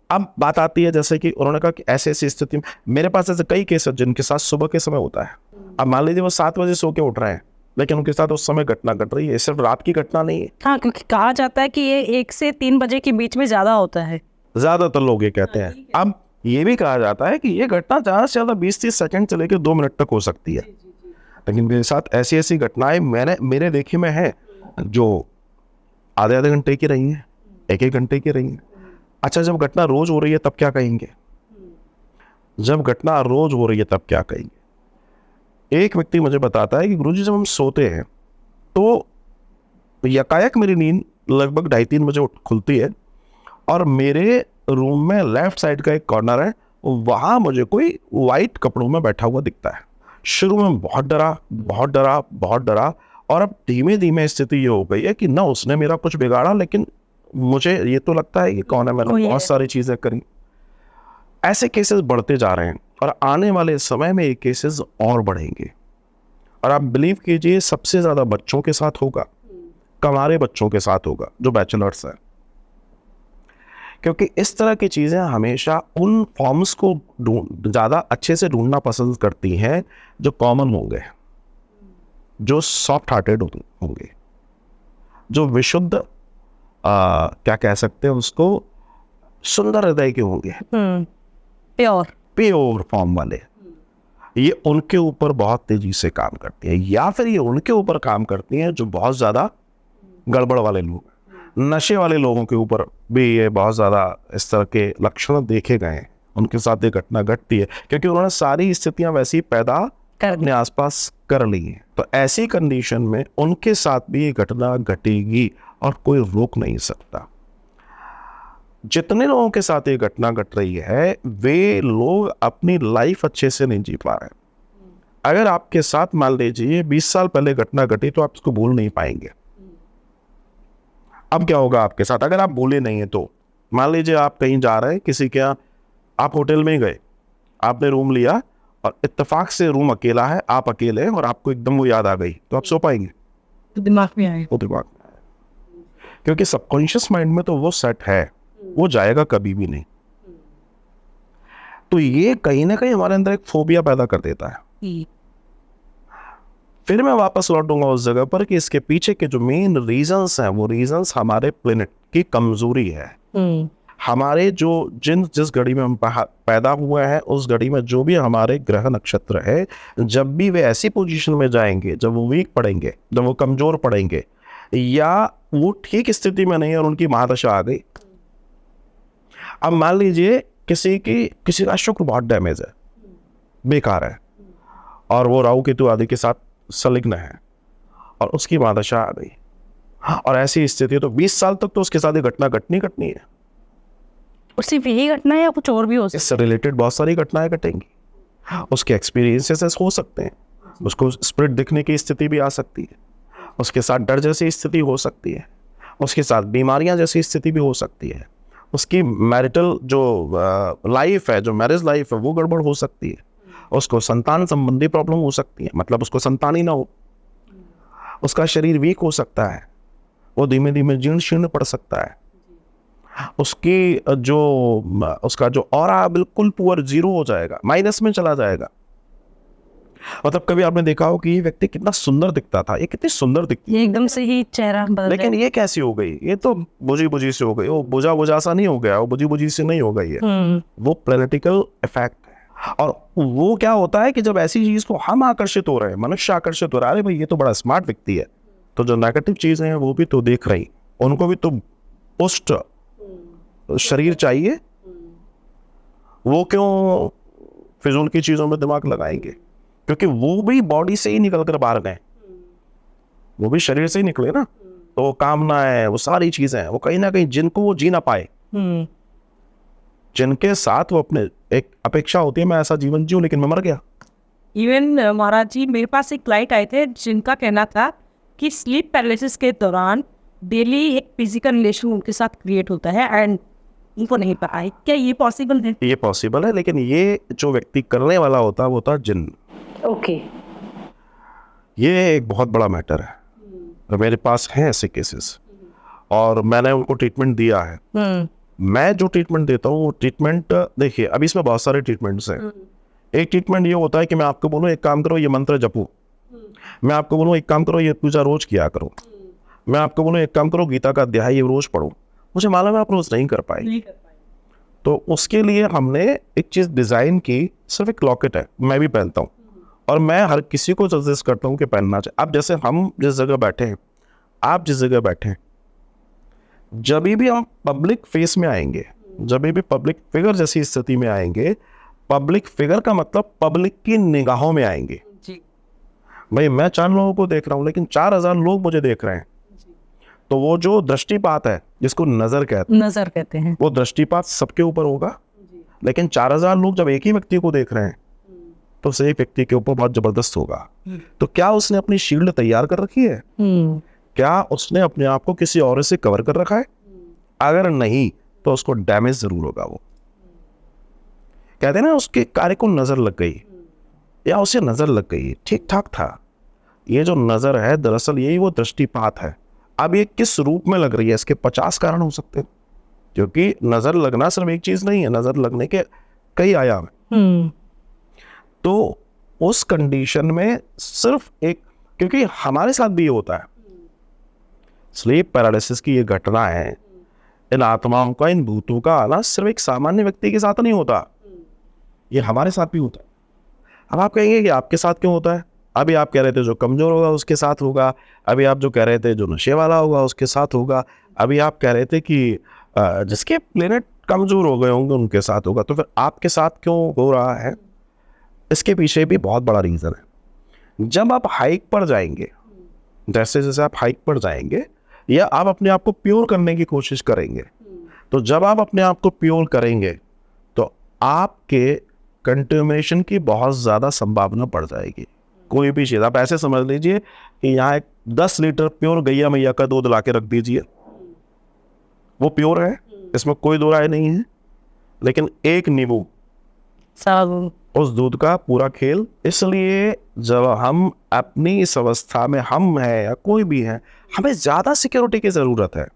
अब बात आती है जैसे कि उन्होंने कहा कि ऐसे ऐसी स्थिति में, मेरे पास ऐसे कई केस हैं जिनके साथ सुबह के समय होता है। अब मान लीजिए वो 7 बजे सो के उठ रहे हैं, लेकिन उनके साथ उस समय घटना घट रही है, सिर्फ रात की घटना नहीं है। हाँ, क्योंकि कहा जाता है कि ये 1 से 3 बजे के बीच में ज्यादा होता है, ज्यादातर लोग ये कहते हैं। अब ये भी कहा जाता है कि ये घटना ज्यादा से ज्यादा 20-30 सेकंड से लेकर 2 मिनट तक हो सकती है, लेकिन मेरे साथ ऐसी ऐसी घटनाएं मेरे देखे में है जो आधे घंटे की रही हैं, 1 घंटे की रही हैं। अच्छा, जब घटना रोज हो रही है तब क्या कहेंगे? जब घटना रोज हो रही है तब क्या कहेंगे? एक व्यक्ति मुझे बताता है कि गुरुजी जब हम सोते हैं तो यकायक मेरी नींद लगभग 2:30-3 बजे खुलती है, और मेरे रूम में लेफ्ट साइड का एक कॉर्नर है, वहां मुझे कोई वाइट कपड़ों में बैठा हुआ दिखता है। शुरू में बहुत डरा, और अब धीमे धीमे स्थिति ये हो गई है कि ना उसने मेरा कुछ बिगाड़ा, लेकिन मुझे ये तो लगता है कि कौन है, मैंने बहुत सारी चीजें करी। ऐसे केसेस बढ़ते जा रहे हैं, और आने वाले समय में ये केसेस और बढ़ेंगे। और आप बिलीव कीजिए, सबसे ज्यादा बच्चों के साथ होगा, कमारे बच्चों के साथ होगा जो बैचलर्स हैं, क्योंकि इस तरह की चीज़ें हमेशा उन फॉर्म्स को ज़्यादा अच्छे से ढूंढना पसंद करती हैं जो कॉमन होंगे, जो सॉफ्ट हार्टेड होंगे, जो विशुद्ध क्या कह सकते हैं उसको, सुंदर हृदय के होंगे, प्योर फॉर्म वाले। ये उनके ऊपर बहुत तेजी से काम करती है, या फिर ये उनके ऊपर काम करती हैं जो बहुत ज़्यादा गड़बड़ वाले लोग, नशे वाले लोगों के ऊपर भी ये बहुत ज़्यादा इस तरह के लक्षण देखे गए हैं, उनके साथ ये घटना घटती है, क्योंकि उन्होंने सारी स्थितियां वैसी पैदा अपने आसपास कर ली हैं। तो ऐसी कंडीशन में उनके साथ भी ये घटना घटेगी और कोई रोक नहीं सकता। जितने लोगों के साथ ये घटना घट रही है, वे लोग अपनी लाइफ अच्छे से नहीं जी पा रहे। अगर आपके साथ मान लीजिए 20 साल पहले घटना घटी तो आप इसको भूल नहीं पाएंगे। अब क्या होगा आपके साथ अगर आप भूले नहीं है तो? मान लीजिए आप कहीं जा रहे हैं, किसी के यहाँ, आप होटल में गए, आपने रूम लिया और इत्तेफाक से रूम अकेला है, आप अकेले हैं और आपको एकदम वो याद आ गई, तो आप सो पाएंगे? तो दिमाग में आए, वो दिमाग में आए, क्योंकि सबकॉन्शियस माइंड में तो वो सेट है, वो जाएगा कभी भी नहीं। तो ये कहीं ना कहीं हमारे अंदर एक फोबिया पैदा कर देता है। फिर मैं वापस लौटूंगा उस जगह पर कि इसके पीछे के जो मेन रीजंस हैं, वो रीजंस हमारे प्लेनेट की कमजोरी है। हमारे जिस घड़ी में हम पैदा हुए हैं, उस घड़ी में जो भी हमारे ग्रह नक्षत्र है, जब भी वे ऐसी पोजीशन में जाएंगे, जब वो वीक पड़ेंगे, जब वो कमजोर पड़ेंगे, या वो ठीक स्थिति में नहीं है और उनकी महादशा आ गई। अब मान लीजिए किसी का शुक्र बहुत डैमेज है, बेकार है, और वो राहु केतु आदि के साथ संलग्न है, और उसकी महादशा आ गई, और ऐसी स्थिति तो 20 साल तक तो उसके साथ ये घटना घटनी है। और सिर्फ यही घटना है या कुछ और भी हो सकता इससे रिलेटेड बहुत सारी घटनाएं घटेंगी, उसके एक्सपीरियंसेस हो सकते हैं, उसको स्पिरिट दिखने की स्थिति भी आ सकती है, उसके साथ डर जैसी स्थिति हो सकती है, उसके साथ बीमारियां जैसी स्थिति भी हो सकती है, उसकी मैरिटल जो लाइफ है, जो मैरिज लाइफ है वो गड़बड़ हो सकती है, उसको संतान संबंधी प्रॉब्लम हो सकती है, मतलब उसको संतान ही ना हो, उसका शरीर वीक हो सकता है, वो धीमे धीमे जीर्ण शीर्ण पड़ सकता है, उसका जो ऑरा बिल्कुल पुअर जीरो हो जाएगा, माइनस में चला जाएगा। मतलब कभी आपने देखा हो कि ये व्यक्ति कितना सुंदर दिखता था, ये कितनी सुंदर दिखती, ये एकदम से ही चेहरा बदल लेकिन ये कैसी हो गई, ये तो बुझी बुझी से हो गई, वो बुझा बुझा सा नहीं हो गया, वो बुझी बुझी से नहीं हो गई है, वो प्लैनेटिकल इफेक्ट है। और वो क्या होता है कि जब ऐसी चीज को हम आकर्षित हो रहे हैं, मनुष्य आकर्षित हो रहा है, अरे भाई ये तो बड़ा स्मार्ट व्यक्ति है, तो जो नेगेटिव चीजें हैं वो भी तो देख रही, उनको भी तो पुष्ट शरीर चाहिए, वो क्यों फिजूल की चीजों में दिमाग लगाएंगे, क्योंकि वो भी बॉडी से ही निकल कर बाहर गए, वो भी शरीर से ही निकले ना, तो वो कामना है, वो सारी चीजें हैं, वो कहीं ना कहीं जिनको वो जी ना पाए, जिनके साथ वो अपने एक अपेक्षा होती है मैं ऐसा जीवन जीऊं लेकिन मैं मर गया। इवन महाराज जी, मेरे पास एक क्लाइंट आए थे जिनका कहना था कि स्लीप पैरालिसिस के दौरान डेली एक फिजिकल रिलेशन उनके साथ क्रिएट होता है एंड उनको नहीं पता है। क्या ये पॉसिबल है? ये पॉसिबल है, लेकिन ये जो व्यक्ति करने वाला होता है वो होता है जिन्न। ओके। ये एक बहुत बड़ा मैटर है, और मेरे पास हैं ऐसे केसेस, और मैंने उनको ट्रीटमेंट दिया है। मैं जो ट्रीटमेंट देता हूँ वो ट्रीटमेंट, देखिए अभी इसमें बहुत सारे ट्रीटमेंट्स हैं। एक ट्रीटमेंट ये होता है कि मैं आपको बोलूँ एक काम करो, ये मंत्र जपो, मैं आपको बोलूँ एक काम करो, ये पूजा रोज किया करो, मैं आपको बोलूँ एक काम करो, गीता का अध्याय ये रोज पढ़ो। मुझे मालूम है आप रोज नहीं कर पाए, तो उसके लिए हमने एक चीज डिजाइन की, सिर्फ एक लॉकेट है, मैं भी पहनता हूँ, और मैं हर किसी को सजेस्ट करता हूँ कि पहनना चाहिए। अब जैसे हम जिस जगह बैठे हैं, आप जिस जगह बैठे हैं, जब भी हम पब्लिक फेस में आएंगे, जब भी पब्लिक फिगर जैसी स्थिति में आएंगे, पब्लिक फिगर का मतलब पब्लिक की निगाहों में आएंगे जी। भाई मैं 4 लोगों को देख रहा हूँ, लेकिन 4000 लोग मुझे देख रहे हैं, तो वो जो दृष्टिपात है जिसको नजर कहते हैं, वो दृष्टिपात सबके ऊपर होगा, लेकिन 4000 लोग जब एक ही व्यक्ति को देख रहे हैं तो उस एक व्यक्ति के ऊपर बहुत जबरदस्त होगा। तो क्या उसने अपनी शील्ड तैयार कर रखी है? क्या उसने अपने आप को किसी और से कवर कर रखा है? अगर नहीं तो उसको डैमेज जरूर होगा। वो कहते हैं ना, उसके कार्य को नजर लग गई, या उसे नजर लग गई, ठीक ठाक था। ये जो नजर है दरअसल यही वो दृष्टिपात है। अब ये किस रूप में लग रही है, इसके 50 कारण हो सकते हैं, क्योंकि नजर लगना सिर्फ एक चीज नहीं है, नजर लगने के कई आयाम है। तो उस कंडीशन में सिर्फ एक, क्योंकि हमारे साथ भी ये होता है, स्लीप पैरालिसिस की ये घटना है, इन आत्माओं का, इन भूतों का आना सिर्फ एक सामान्य व्यक्ति के साथ नहीं होता, ये हमारे साथ भी होता है। अब आप कहेंगे कि आपके साथ क्यों होता है? अभी आप कह रहे थे जो कमजोर होगा उसके साथ होगा, अभी आप जो कह रहे थे जो नशे वाला होगा उसके साथ होगा, अभी आप कह रहे थे कि जिसके प्लेनेट कमजोर हो गए होंगे उनके साथ होगा, तो फिर आपके साथ क्यों हो रहा है? इसके पीछे भी बहुत बड़ा रीजन है। जब आप हाइक पर जाएंगे, जैसे जैसे आप हाइक पर जाएंगे, या आप अपने आप को प्योर करने की कोशिश करेंगे, तो जब आप अपने आप को प्योर करेंगे तो आपके कंटेमिनेशन की बहुत ज्यादा संभावना बढ़ जाएगी। कोई भी चीज आप ऐसे समझ लीजिए कि यहाँ एक 10 लीटर प्योर गैया मैया का दूध ला के रख दीजिए, वो प्योर है, इसमें कोई दो राय नहीं है, लेकिन एक नींबू उस दूध का पूरा खेल। इसलिए जब हम अपनी इस अवस्था में, हम हैं या कोई भी है, हमें ज्यादा सिक्योरिटी की जरूरत है,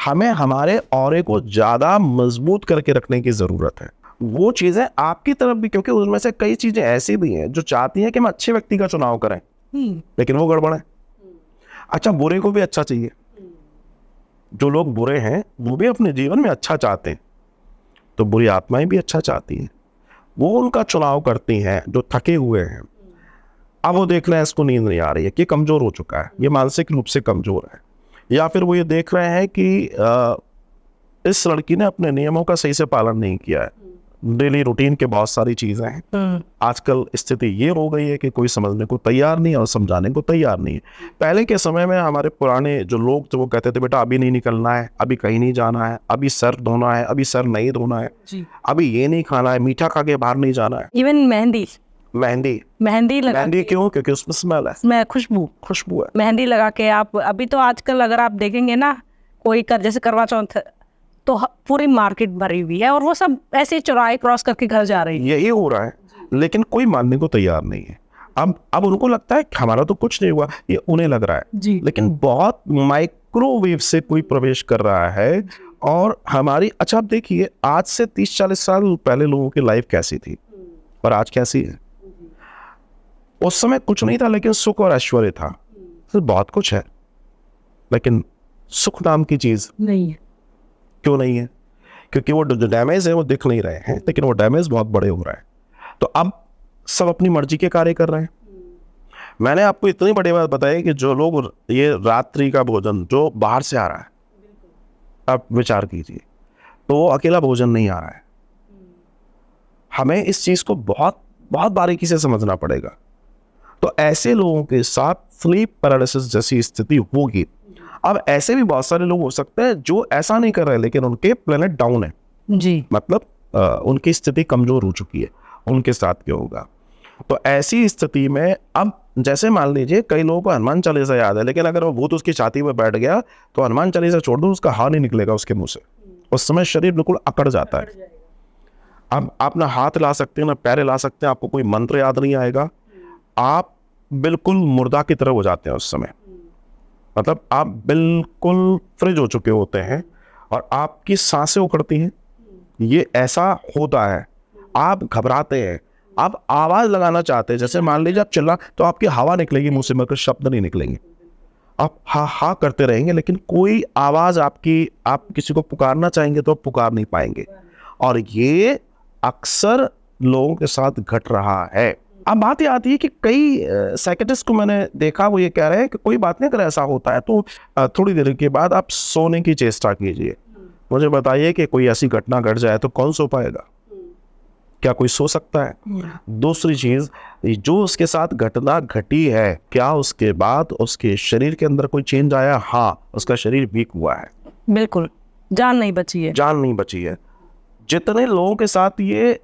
हमें हमारे ऑरे को ज्यादा मजबूत करके रखने की जरूरत है। वो चीजें आपकी तरफ भी, क्योंकि उनमें से कई चीजें ऐसी भी हैं जो चाहती हैं कि हम अच्छे व्यक्ति का चुनाव करें, लेकिन वो गड़बड़ है। अच्छा, बुरे को भी अच्छा चाहिए, जो लोग बुरे हैं वो भी अपने जीवन में अच्छा चाहते हैं, तो बुरी आत्माएं भी अच्छा चाहती हैं, वो उनका चुनाव करती हैं जो थके हुए हैं। अब वो देख रहे हैं इसको नींद नहीं आ रही है, कि कमजोर हो चुका है, ये मानसिक रूप से कमजोर है, या फिर वो ये देख रहे हैं कि इस लड़की ने अपने नियमों का सही से पालन नहीं किया है, डेली रूटीन के बहुत सारी चीज़ें हैं। आजकल स्थिति ये हो गई है कि कोई समझने को तैयार नहीं है और समझाने को तैयार नहीं है। पहले के समय में हमारे पुराने जो लोग थे वो कहते थे बेटा अभी नहीं निकलना है, अभी कहीं नहीं जाना है, अभी सर धोना है, अभी सर नहीं धोना है, अभी ये नहीं खाना है, मीठा खा के बाहर नहीं जाना है। इवन मेहंदी मेहंदी क्यों? क्योंकि उसमें स्मेल है, मैं खुशबू है। मेहंदी लगा के आप अभी तो आजकल अगर आप देखेंगे ना, कोई जैसे करवा चौथ तो पूरी मार्केट भरी हुई है और वो सब ऐसे चौराहे क्रॉस करके घर जा रही है। यही हो रहा है, लेकिन कोई मानने को तैयार नहीं है। अब उनको लगता है कि हमारा तो कुछ नहीं हुआ, ये उन्हें लग रहा है जी। लेकिन बहुत माइक्रोवेव से कोई प्रवेश कर रहा है। और हमारी अच्छा आप देखिए, आज से 30-40 साल पहले लोगों की लाइफ कैसी थी और आज कैसी है। उस समय कुछ नहीं था लेकिन सुख और ऐश्वर्य था। तो बहुत कुछ है लेकिन सुख नाम की चीज नहीं है। क्यों नहीं है? क्योंकि वो जो डैमेज है वो दिख नहीं रहे हैं, लेकिन वो डैमेज बहुत बड़े हो रहा है। तो अब सब अपनी मर्जी के कार्य कर रहे हैं। मैंने आपको इतनी बड़ी बात बताई कि जो लोग ये रात्रि का भोजन जो बाहर से आ रहा है, आप विचार कीजिए, तो वो अकेला भोजन नहीं आ रहा है। हमें इस चीज को बहुत बहुत बारीकी से समझना पड़ेगा। तो ऐसे लोगों के साथ स्लीप पैरालिसिस जैसी स्थिति होगी। अब ऐसे भी बहुत सारे लोग हो सकते हैं जो ऐसा नहीं कर रहे लेकिन उनके प्लेनेट डाउन है जी, मतलब उनकी स्थिति कमजोर हो चुकी है। उनके साथ क्या होगा? तो ऐसी स्थिति में अब जैसे मान लीजिए कई लोगों को हनुमान चालीसा याद है, लेकिन अगर वो भूत उसकी छाती पर बैठ गया तो हनुमान चालीसा छोड़ दो, उसका हाथ नहीं निकलेगा उसके मुंह से। उस समय शरीर बिल्कुल अकड़ जाता है। अब आप ना हाथ ला सकते हैं ना पैर ला सकते हैं, आपको कोई मंत्र याद नहीं आएगा, आप बिल्कुल मुर्दा की तरह हो जाते हैं उस समय। मतलब आप बिल्कुल फ्रिज हो चुके होते हैं और आपकी सांसें उखड़ती हैं। ये ऐसा होता है, आप घबराते हैं, आप आवाज लगाना चाहते हैं, जैसे मान लीजिए आप चिल्ला तो आपकी हवा निकलेगी मुंह से मगर शब्द नहीं निकलेंगे। आप हा हा करते रहेंगे लेकिन कोई आवाज आपकी, आप किसी को पुकारना चाहेंगे तो आप पुकार नहीं पाएंगे। और ये अक्सर लोगों के साथ घट रहा है। अब बात ये आती है कि कई साइकियाट्रिस्ट को मैंने देखा, वो ये कह रहे हैं कि कोई बात नहीं, अगर ऐसा होता है तो थोड़ी देर के बाद आप सोने की चेष्टा कीजिए। मुझे बताइए कि कोई ऐसी घटना घट जाए तो कौन सो पाएगा? क्या कोई सो सकता है? दूसरी चीज, जो उसके साथ घटना घटी है, क्या उसके बाद उसके शरीर के अंदर कोई चेंज आया? हाँ, उसका शरीर वीक हुआ है, बिल्कुल, जान नहीं बची है। जान नहीं बची है। जितने लोगों के साथ ये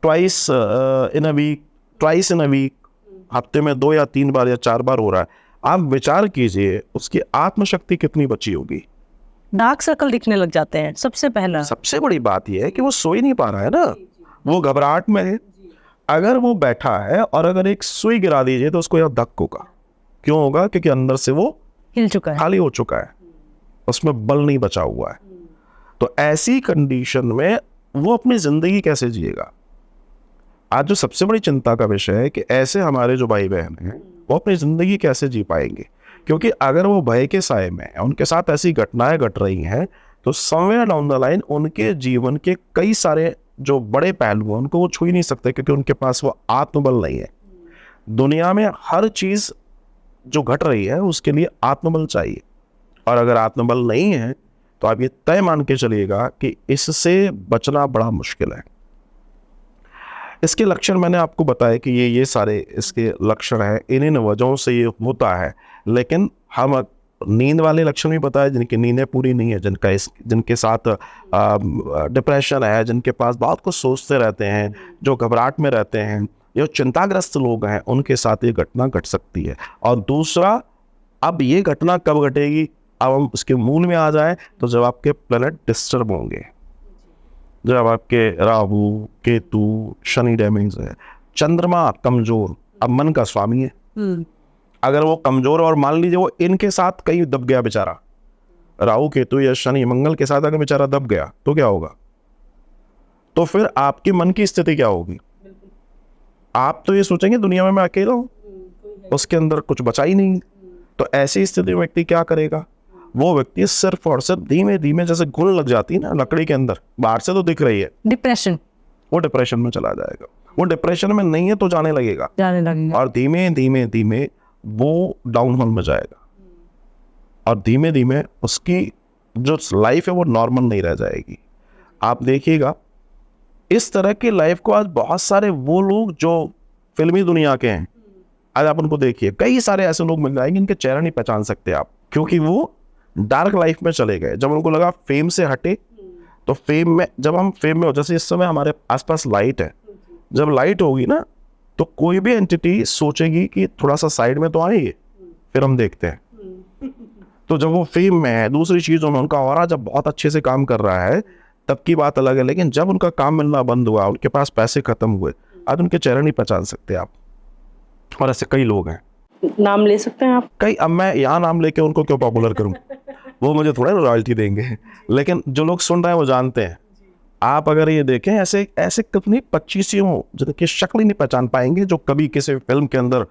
ट्वाइस इन अ वीक, हफ्ते में 2 या 3 बार या 4 बार हो रहा है, आप विचार कीजिए उसकी आत्मशक्ति कितनी बची होगी। डार्क सर्कल दिखने लग जाते हैं सबसे पहला। सबसे बड़ी बात यह है कि वो सो ही नहीं पा रहा है ना, वो घबराहट में है। अगर वो बैठा है और अगर एक सुई गिरा दीजिए तो उसको यह धक्का होगा। क्यों होगा? क्योंकि अंदर से वो हिल चुका है, खाली हो चुका है, उसमें बल नहीं बचा हुआ है। तो ऐसी कंडीशन में वो अपनी जिंदगी कैसे जिएगा? आज जो सबसे बड़ी चिंता का विषय है कि ऐसे हमारे जो भाई बहन हैं वो अपनी जिंदगी कैसे जी पाएंगे। क्योंकि अगर वो भय के साए में है, उनके साथ ऐसी घटनाएं घट रही हैं, तो समवेयर डाउन द लाइन उनके जीवन के कई सारे जो बड़े पहलू हैं उनको वो छू ही नहीं सकते, क्योंकि उनके पास वो आत्मबल नहीं है। दुनिया में हर चीज जो घट रही है उसके लिए आत्मबल चाहिए, और अगर आत्मबल नहीं है तो आप ये तय मान के चलिएगा कि इससे बचना बड़ा मुश्किल है। इसके लक्षण मैंने आपको बताया कि ये सारे इसके लक्षण हैं, इन वजहों से ये होता है। लेकिन हम नींद वाले लक्षण भी बताए जिनकी नींदें पूरी नहीं है, जिनके साथ डिप्रेशन है, जिनके पास बहुत कुछ सोचते रहते हैं, जो घबराहट में रहते हैं, जो चिंताग्रस्त लोग हैं, उनके साथ ये घटना घट सकती है। और दूसरा, अब ये घटना कब घटेगी? अब हम उसके मूल में आ जाएं तो जब आपके प्लैनेट डिस्टर्ब होंगे, जब आपके राहु केतु शनि डैमेज है, चंद्रमा कमजोर, अब मन का स्वामी है, अगर वो कमजोर और मान लीजिए वो इनके साथ कहीं दब गया बेचारा, राहु केतु या शनि मंगल के साथ अगर बेचारा दब गया तो क्या होगा? तो फिर आपके मन की स्थिति क्या होगी? आप तो ये सोचेंगे दुनिया में मैं अकेला हूं, उसके अंदर कुछ बचा ही नहीं। तो ऐसी स्थिति में व्यक्ति क्या करेगा? वो व्यक्ति सिर्फ और सिर्फ धीमे धीमे, जैसे घुन लग जाती है ना लकड़ी के अंदर, बाहर से तो दिख रही है, डिप्रेशन, वो डिप्रेशन में चला जाएगा। वो डिप्रेशन में नहीं है तो जाने लगेगा, और धीमे धीमे धीमे वो डाउनहिल में जाएगा, और धीमे धीमे उसकी जो लाइफ है वो नॉर्मल नहीं रह जाएगी। आप देखिएगा इस तरह की लाइफ को आज बहुत सारे वो लोग जो फिल्मी दुनिया के हैं, आज आप उनको देखिए, कई सारे ऐसे लोग मिल जाएंगे इनके चेहरा नहीं पहचान सकते आप, क्योंकि वो डार्क लाइफ में चले गए। जब उनको लगा फेम से हटे, तो फेम में, जब हम फेम में हो, जैसे इस समय हमारे आसपास लाइट है, जब लाइट होगी ना तो कोई भी एंटिटी सोचेगी कि थोड़ा सा साइड में तो आएगी, फिर हम देखते हैं। तो जब वो फेम में है, दूसरी चीजों में उनका ऑरा जब बहुत अच्छे से काम कर रहा है, तब की बात अलग है। लेकिन जब उनका काम मिलना बंद हुआ, उनके पास पैसे खत्म हुए, आज उनके चेहरे नहीं पहचान सकते आप। और ऐसे कई लोग हैं, नाम ले सकते हैं आप? कई। अब मैं यहाँ नाम लेके उनको क्यों पॉपुलर करूं, वो मुझे थोड़ा रॉयल्टी देंगे, लेकिन जो लोग सुन रहे हैं वो जानते हैं। आप अगर ये देखें, ऐसे ऐसे कितनी 25 हो जिनकी शक्ल ही नहीं पहचान पाएंगे, जो कभी किसी फिल्म के अंदर,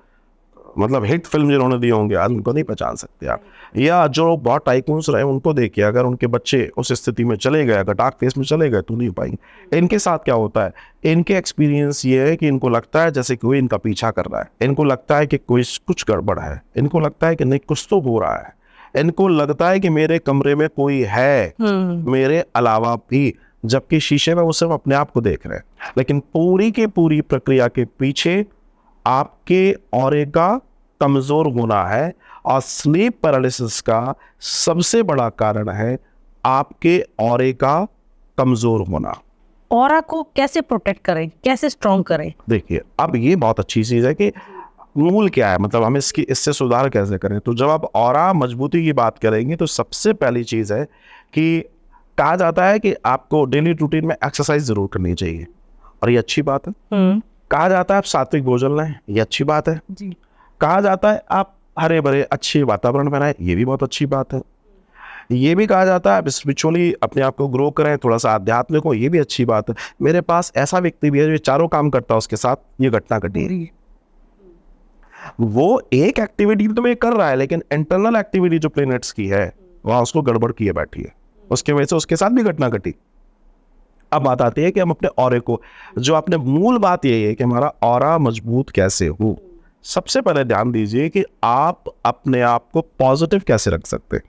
मतलब हिट फिल्म जिन्होंने दिए होंगे, आज उनको नहीं पहचान सकते आप। या जो बहुत टाइकून्स रहे उनको देखिए, अगर उनके बच्चे उस स्थिति में चले गए, अगर डार्क फेस में चले गए, तो नहीं पाएंगे। इनके साथ क्या होता है, इनके एक्सपीरियंस ये है कि इनको लगता है जैसे कोई इनका पीछा कर रहा है, इनको लगता है कि कोई कुछ गड़बड़ है, इनको लगता है कि नहीं कुछ तो हो रहा है, इनको लगता है कि मेरे कमरे में कोई है मेरे अलावा भी, जबकि शीशे में वो सिर्फ अपने आप को देख रहे हैं। लेकिन पूरी की पूरी प्रक्रिया के पीछे आपके ऑरे का कमजोर होना है, और स्लीप पैरालिसिस का सबसे बड़ा कारण है आपके ऑरे का कमजोर होना। ऑरा को कैसे प्रोटेक्ट करें, कैसे स्ट्रॉन्ग करें? देखिए, अब ये बहुत अच्छी चीज है कि मूल क्या है, मतलब हम इससे सुधार कैसे करें। तो जब आप ऑरा मजबूती की बात करेंगे, तो सबसे पहली चीज है कि कहा जाता है कि आपको डेली रूटीन में एक्सरसाइज जरूर करनी चाहिए, और ये अच्छी बात है। कहा जाता है आप सात्विक भोजन लें, ये अच्छी बात है जी। कहा जाता है आप हरे भरे अच्छे वातावरण में रहें, ये भी बहुत अच्छी बात है। ये भी कहा जाता है आप स्पिरिचुअली अपने आप को ग्रो करें, थोड़ा सा आध्यात्मिक हो, ये भी अच्छी बात है। मेरे पास ऐसा व्यक्ति भी है जो चारों काम करता है, उसके साथ ये घटना घटी है। वो एक एक्टिविटी तो में कर रहा है, लेकिन इंटरनल एक्टिविटी जो प्लैनेट्स की है, वहां उसको गड़बड़ किए बैठी है, उसके वजह से उसके साथ भी घटना घटी। अब बात आती है कि हम अपने ऑरे को, जो आपने मूल बात यही है कि हमारा ऑरा मजबूत कैसे हो। सबसे पहले ध्यान दीजिए कि आप अपने आप को पॉजिटिव कैसे रख सकते हैं।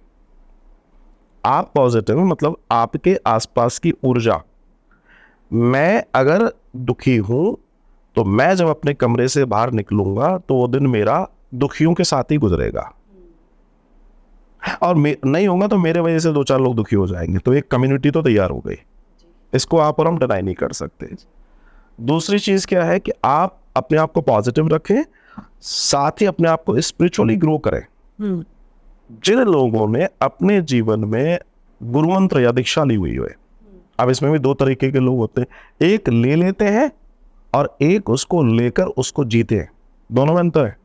आप पॉजिटिव मतलब आपके आसपास की ऊर्जा। मैं अगर दुखी हूं, तो मैं जब अपने कमरे से बाहर निकलूंगा, तो वो दिन मेरा दुखियों के साथ ही गुजरेगा, और नहीं होगा तो मेरे वजह से 2-4 लोग दुखी हो जाएंगे, तो एक कम्युनिटी तो तैयार हो गई। इसको आप और हम डिनाई नहीं कर सकते। दूसरी चीज क्या है कि आप अपने आप को पॉजिटिव रखें, साथ ही अपने आप को स्पिरिचुअली ग्रो करें। जिन लोगों ने अपने जीवन में गुरु मंत्र या दीक्षा ली हुई है, अब इसमें भी 2 तरीके के लोग होते हैं, एक ले लेते हैं और एक उसको लेकर उसको जीते हैं, दोनों में अंतर है।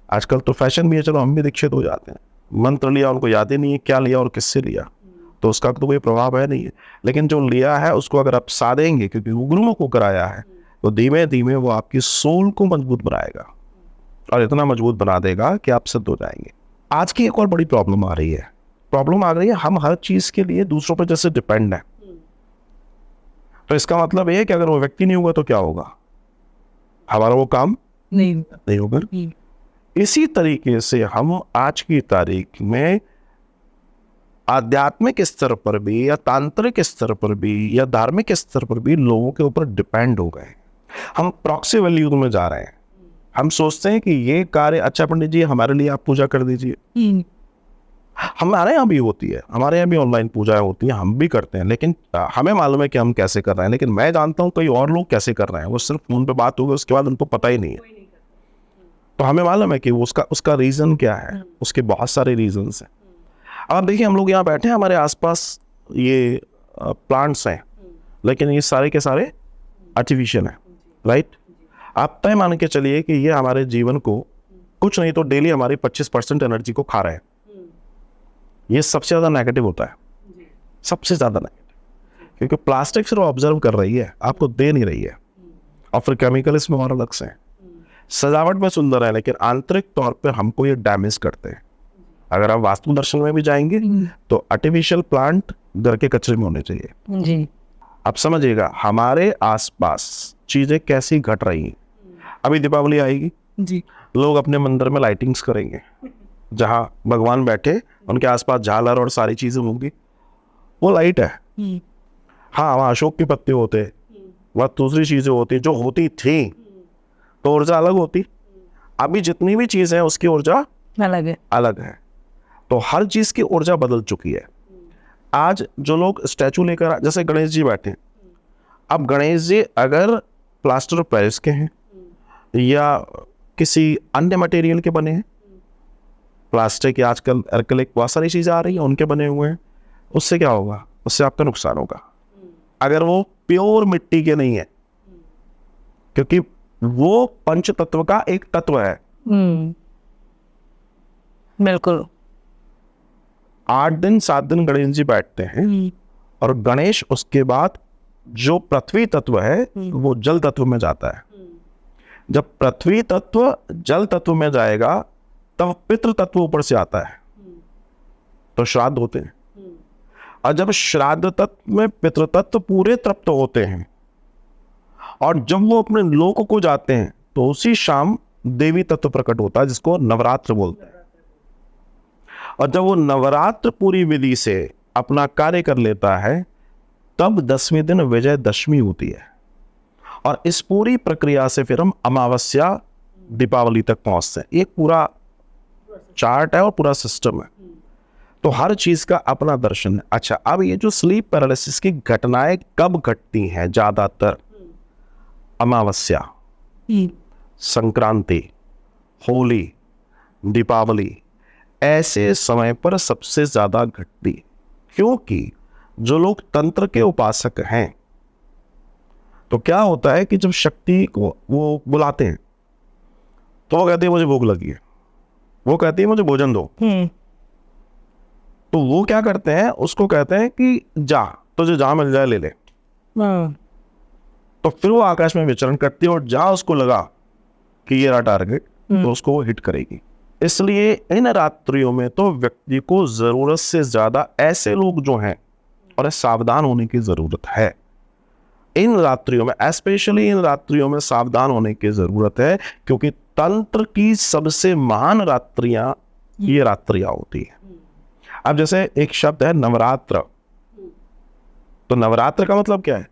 आजकल तो फैशन भी है, चलो हम भी दीक्षित हो जाते हैं, मंत्र लिया उनको याद ही नहीं है क्या लिया और किससे लिया, तो उसका तो कोई प्रभाव है नहीं है। लेकिन जो लिया है उसको अगर आप साधेंगे, क्योंकि वो गुरुओं को कराया है, तो धीमे धीमे वो आपकी सोल को मजबूत बनाएगा, और इतना मजबूत बना देगा कि आप सिद्ध हो जाएंगे। आज की एक और बड़ी प्रॉब्लम आ रही है, हम हर चीज के लिए दूसरों पर जैसे डिपेंड है। तो इसका मतलब ये है कि अगर वो व्यक्ति नहीं हुआ तो क्या होगा, हमारा वो काम नहीं होगा। इसी तरीके से हम आज की तारीख में आध्यात्मिक स्तर पर भी, या तांत्रिक स्तर पर भी, या धार्मिक स्तर पर भी लोगों के ऊपर डिपेंड हो गए। हम प्रॉक्सी वैल्यू में जा रहे हैं। हम सोचते हैं कि ये कार्य, अच्छा पंडित जी हमारे लिए आप पूजा कर दीजिए। हमारे यहाँ भी होती है, हमारे यहाँ भी ऑनलाइन पूजाएं होती हैं, हम भी करते हैं, लेकिन हमें मालूम है कि हम कैसे कर रहे हैं। लेकिन मैं जानता हूँ कई और लोग कैसे कर रहे हैं, वो सिर्फ फोन पे बात होगी, उसके बाद उनको पता ही नहीं है। तो हमें मालूम है कि उसका रीजन क्या है, उसके बहुत सारे रीजंस हैं। अब देखिए, हम लोग यहाँ बैठे हैं, हमारे आसपास ये प्लांट्स हैं, लेकिन ये सारे के सारे आर्टिफिशियल हैं, राइट। आप तय मान के चलिए कि ये हमारे जीवन को कुछ नहीं तो डेली हमारी 25% एनर्जी को खा रहे हैं। ये सबसे ज्यादा नेगेटिव होता है, सबसे ज्यादा नेगेटिव, क्योंकि प्लास्टिक सिर्फ ऑब्जर्व कर रही है, आपको दे नहीं रही है, और फिर केमिकल इसमें और अलग से हैं। सजावट में सुंदर है, लेकिन आंतरिक तौर पे हमको ये डैमेज करते हैं। अगर आप वास्तु दर्शन में भी जाएंगे तो आर्टिफिशियल प्लांट घर के कचरे में होने चाहिए जी। अब समझिएगा हमारे आसपास चीजें कैसी घट रही हैं। अभी दीपावली आएगी जी, लोग अपने मंदिर में लाइटिंग्स करेंगे, जहाँ भगवान बैठे उनके आसपास झालर और सारी चीजें होंगी, वो लाइट है। हाँ, वहाँ अशोक के पत्ते होते हैं, वह दूसरी चीजें होती जो होती थी तो ऊर्जा अलग होती। अभी जितनी भी चीजें हैं उसकी ऊर्जा अलग है। अलग है। तो हर चीज की ऊर्जा बदल चुकी है। आज जो लोग स्टैचू लेकर जैसे गणेश जी बैठे हैं, अब गणेश जी अगर प्लास्टर ऑफ पेरिस के हैं या किसी अन्य मटेरियल के बने हैं, प्लास्टिक या आजकल एक्रिलिक बहुत सारी चीजें आ रही हैं उनके बने हुए हैं, उससे क्या होगा? उससे आपका नुकसान होगा अगर वो प्योर मिट्टी के नहीं है, क्योंकि वो पंच तत्व का एक तत्व है। बिल्कुल। 8 दिन 7 दिन गणेश जी बैठते हैं और गणेश उसके बाद जो पृथ्वी तत्व है वो जल तत्व में जाता है। जब पृथ्वी तत्व जल तत्व में जाएगा तब पितृ तत्व ऊपर से आता है, तो श्राद्ध होते हैं। और जब श्राद्ध तत्व में पितृ तत्व पूरे तृप्त होते हैं और जब वो अपने लोक को जाते हैं तो उसी शाम देवी तत्व प्रकट होता है, जिसको नवरात्र बोलते हैं। और जब वो नवरात्र पूरी विधि से अपना कार्य कर लेता है तब 10वें दिन विजयदशमी होती है। और इस पूरी प्रक्रिया से फिर हम अमावस्या दीपावली तक पहुंचते हैं। एक पूरा चार्ट है और पूरा सिस्टम है, तो हर चीज का अपना दर्शन है। अच्छा, अब ये जो स्लीप पैरालिसिस की घटनाएं कब घटती हैं? ज्यादातर अमावस्या, संक्रांति, होली, दीपावली, ऐसे समय पर सबसे ज्यादा घटती है। क्योंकि जो लोग तंत्र के उपासक हैं, तो क्या होता है कि जब शक्ति को वो बुलाते हैं तो वो कहती है मुझे भूख लगी है, वो कहती है मुझे भोजन दो, तो वो क्या करते हैं, उसको कहते हैं कि जा, तुझे जहां मिल जाए ले ले। तो फिर वो आकाश में विचरण करती है और जहां उसको लगा कि ये रहा टारगेट, तो उसको वो हिट करेगी। इसलिए इन रात्रियों में तो व्यक्ति को जरूरत से ज्यादा ऐसे लोग जो हैं और सावधान होने की जरूरत है। इन रात्रियों में, स्पेशली इन रात्रियों में सावधान होने की जरूरत है, क्योंकि तंत्र की सबसे महान रात्रियां ये रात्रियां होती है। अब जैसे एक शब्द है नवरात्र, तो नवरात्र का मतलब क्या है?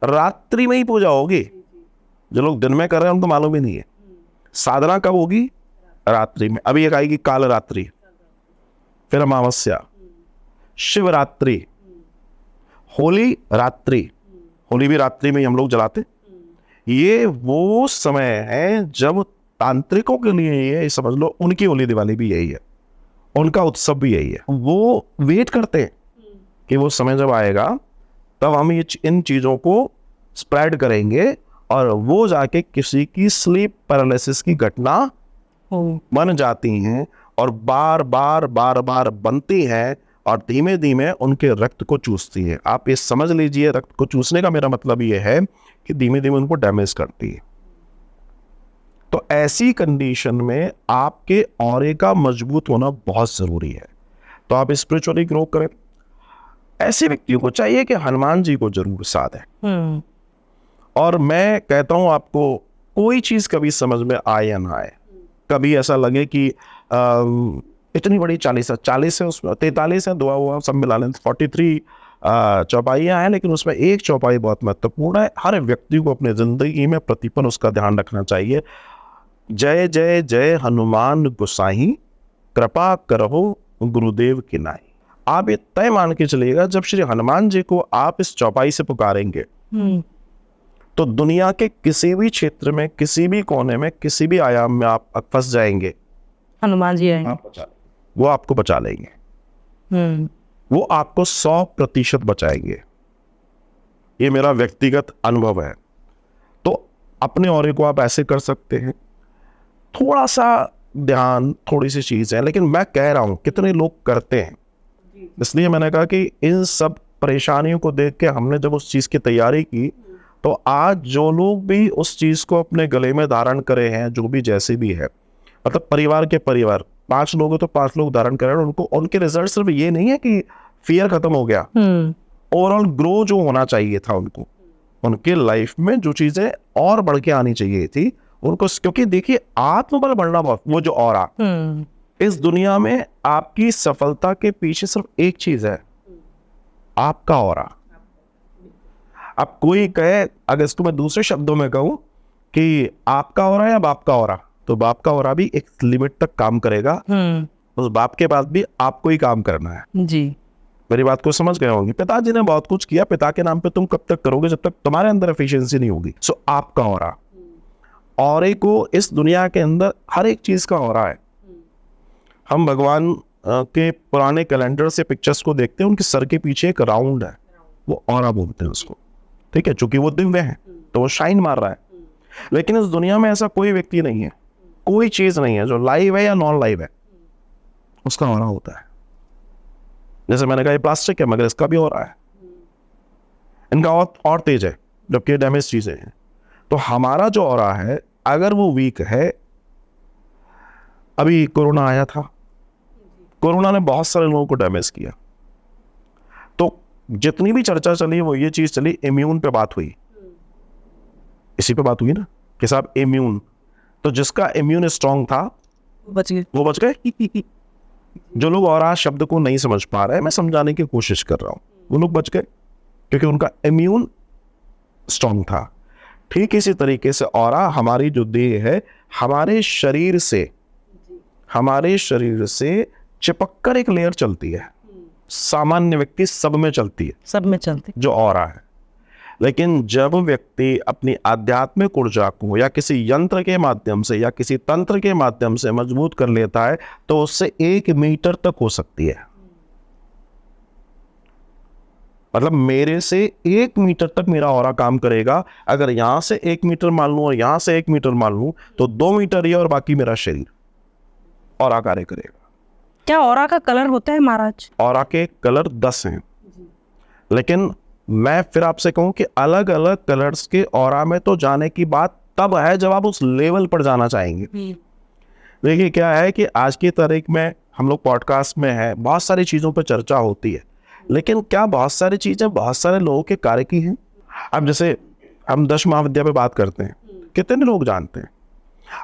रात्रि में ही पूजा होगी। जो लोग दिन में कर रहे हैं उनको मालूम ही नहीं है। साधना कब होगी? रात्रि में। अभी एक आएगी काल रात्रि, फिर अमावस्या, शिवरात्रि, होली रात्रि, होली भी रात्रि में ही हम लोग जलाते। ये वो समय है जब तांत्रिकों के लिए ये समझ लो उनकी होली दिवाली भी यही है, उनका उत्सव भी यही है। वो वेट करते हैं कि वो समय जब आएगा तब हम ये इन चीजों को स्प्रेड करेंगे और वो जाके किसी की स्लीप पैरालिसिस की घटना बन जाती हैं और बार बार बनती हैं और धीमे धीमे उनके रक्त को चूसती है। आप ये समझ लीजिए, रक्त को चूसने का मेरा मतलब ये है कि धीमे धीमे उनको डैमेज करती है। तो ऐसी कंडीशन में आपके ऑरे का मजबूत होना बहुत जरूरी है। तो आप स्पिरिचुअली ग्रो करें। ऐसे व्यक्तियों को चाहिए कि हनुमान जी को जरूर साध है। और मैं कहता हूं आपको, कोई चीज कभी समझ में आए या ना आए, कभी ऐसा लगे कि इतनी बड़ी 40 है, उसमें 43 है, दुआ हुआ सब मिला लें 43 चौपाइयाँ हैं, लेकिन उसमें एक चौपाई बहुत महत्वपूर्ण है। हर व्यक्ति को अपने जिंदगी में प्रतिपन उसका ध्यान रखना चाहिए। जय जय जय हनुमान गोसाई, कृपा करहो गुरुदेव की नाई। आप ये तय मान के चलिएगा, जब श्री हनुमान जी को आप इस चौपाई से पुकारेंगे तो दुनिया के किसी भी क्षेत्र में, किसी भी कोने में, किसी भी आयाम में आप फंस जाएंगे, हनुमान जी आएंगे, वो आपको बचा लेंगे। वो आपको 100% बचाएंगे। ये मेरा व्यक्तिगत अनुभव है। तो अपने ऑरे को आप ऐसे कर सकते हैं, थोड़ा सा ध्यान, थोड़ी सी चीज है, लेकिन मैं कह रहा हूं कितने लोग करते हैं। इसलिए मैंने कहा कि इन सब परेशानियों को देख के हमने जब उस चीज की तैयारी की, तो आज जो लोग भी उस चीज को अपने गले में धारण करे हैं, जो भी जैसे भी है, मतलब परिवार 5 लोग हो तो 5 लोग धारण करें, उनको उनके रिजल्ट सिर्फ ये नहीं है कि फियर खत्म हो गया, ओवरऑल ग्रो जो होना चाहिए था उनको, उनके लाइफ में जो चीजें और बढ़ के आनी चाहिए थी उनको। क्योंकि देखिए, आत्मबल बढ़ना बहुत, वो जो ऑरा, इस दुनिया में आपकी सफलता के पीछे सिर्फ एक चीज है, आपका ऑरा। अब कोई कहे, अगर इसको मैं दूसरे शब्दों में कहूं कि आपका हो रहा है या बाप का हो रहा, तो बाप का हो रहा भी एक लिमिट तक काम करेगा, उस बाप के बाद भी आपको ही काम करना है। जी, मेरी बात को समझ गए होंगे। पिताजी ने बहुत कुछ किया, पिता के नाम पे तुम कब तक करोगे जब तक तुम्हारे अंदर एफिशिएंसी नहीं होगी। सो आपका हो रहा, औरे को इस दुनिया के अंदर हर एक चीज का हो रहा है। हम भगवान के पुराने कैलेंडर से पिक्चर्स को देखते हैं, उनके सर के पीछे एक राउंड है, वो ऑरा बोलते हैं उसको, ठीक है, चूंकि वो दिव्य है तो वो शाइन मार रहा है। लेकिन इस दुनिया में ऐसा कोई व्यक्ति नहीं है, कोई चीज नहीं है जो लाइव है या नॉन लाइव है, उसका ऑरा होता है। जैसे मैंने कहा ये प्लास्टिक है, मगर इसका भी हो रहा है, इनका और तेज है, जबकि डैमेज चीजें हैं। तो हमारा जो ऑरा है अगर वो वीक है, अभी कोरोना आया था, कोरोना ने बहुत सारे लोगों को डैमेज किया। तो जितनी भी चर्चा चली वो ये चीज चली, इम्यून पे बात हुई, इसी पे बात हुई ना कि साहब इम्यून, तो जिसका इम्यून स्ट्रांग था बच गए, वो बच गए। जो लोग और आज शब्द को नहीं समझ पा रहे हैं, मैं समझाने की कोशिश कर रहा हूं, वो लोग बच गए क्योंकि उनका इम्यून स्ट्रांग था। ठीक इसी तरीके से ऑरा, हमारी जो देह है, हमारे शरीर से चिपक कर एक लेयर चलती है, सामान्य व्यक्ति सब में चलती है, सब में चलते। जो ऑरा है। लेकिन जब व्यक्ति अपनी आध्यात्मिक ऊर्जा को या किसी यंत्र के माध्यम से या किसी तंत्र के माध्यम से मजबूत कर लेता है तो उससे 1 मीटर तक हो सकती है। मतलब मेरे से 1 मीटर तक मेरा ऑरा काम करेगा। अगर यहां से 1 मीटर मान लूं और यहां से 1 मीटर मान लूं तो 2 मीटर ही और बाकी मेरा शरीर ऑरा कार्य करेगा। क्या ऑरा का कलर होता है महाराज? ऑरा के कलर 10 हैं, लेकिन मैं फिर आपसे कहूं कि अलग अलग कलर्स के ऑरा में तो जाने की बात तब है जब आप उस लेवल पर जाना चाहेंगे। देखिए क्या है कि आज की तारीख में हम लोग पॉडकास्ट में है, बहुत सारी चीजों पर चर्चा होती है, लेकिन क्या बहुत सारी चीजें बहुत सारे लोगों के कार्य की हैं? अब जैसे हम 10 महाविद्या पे बात करते हैं, कितने लोग जानते हैं?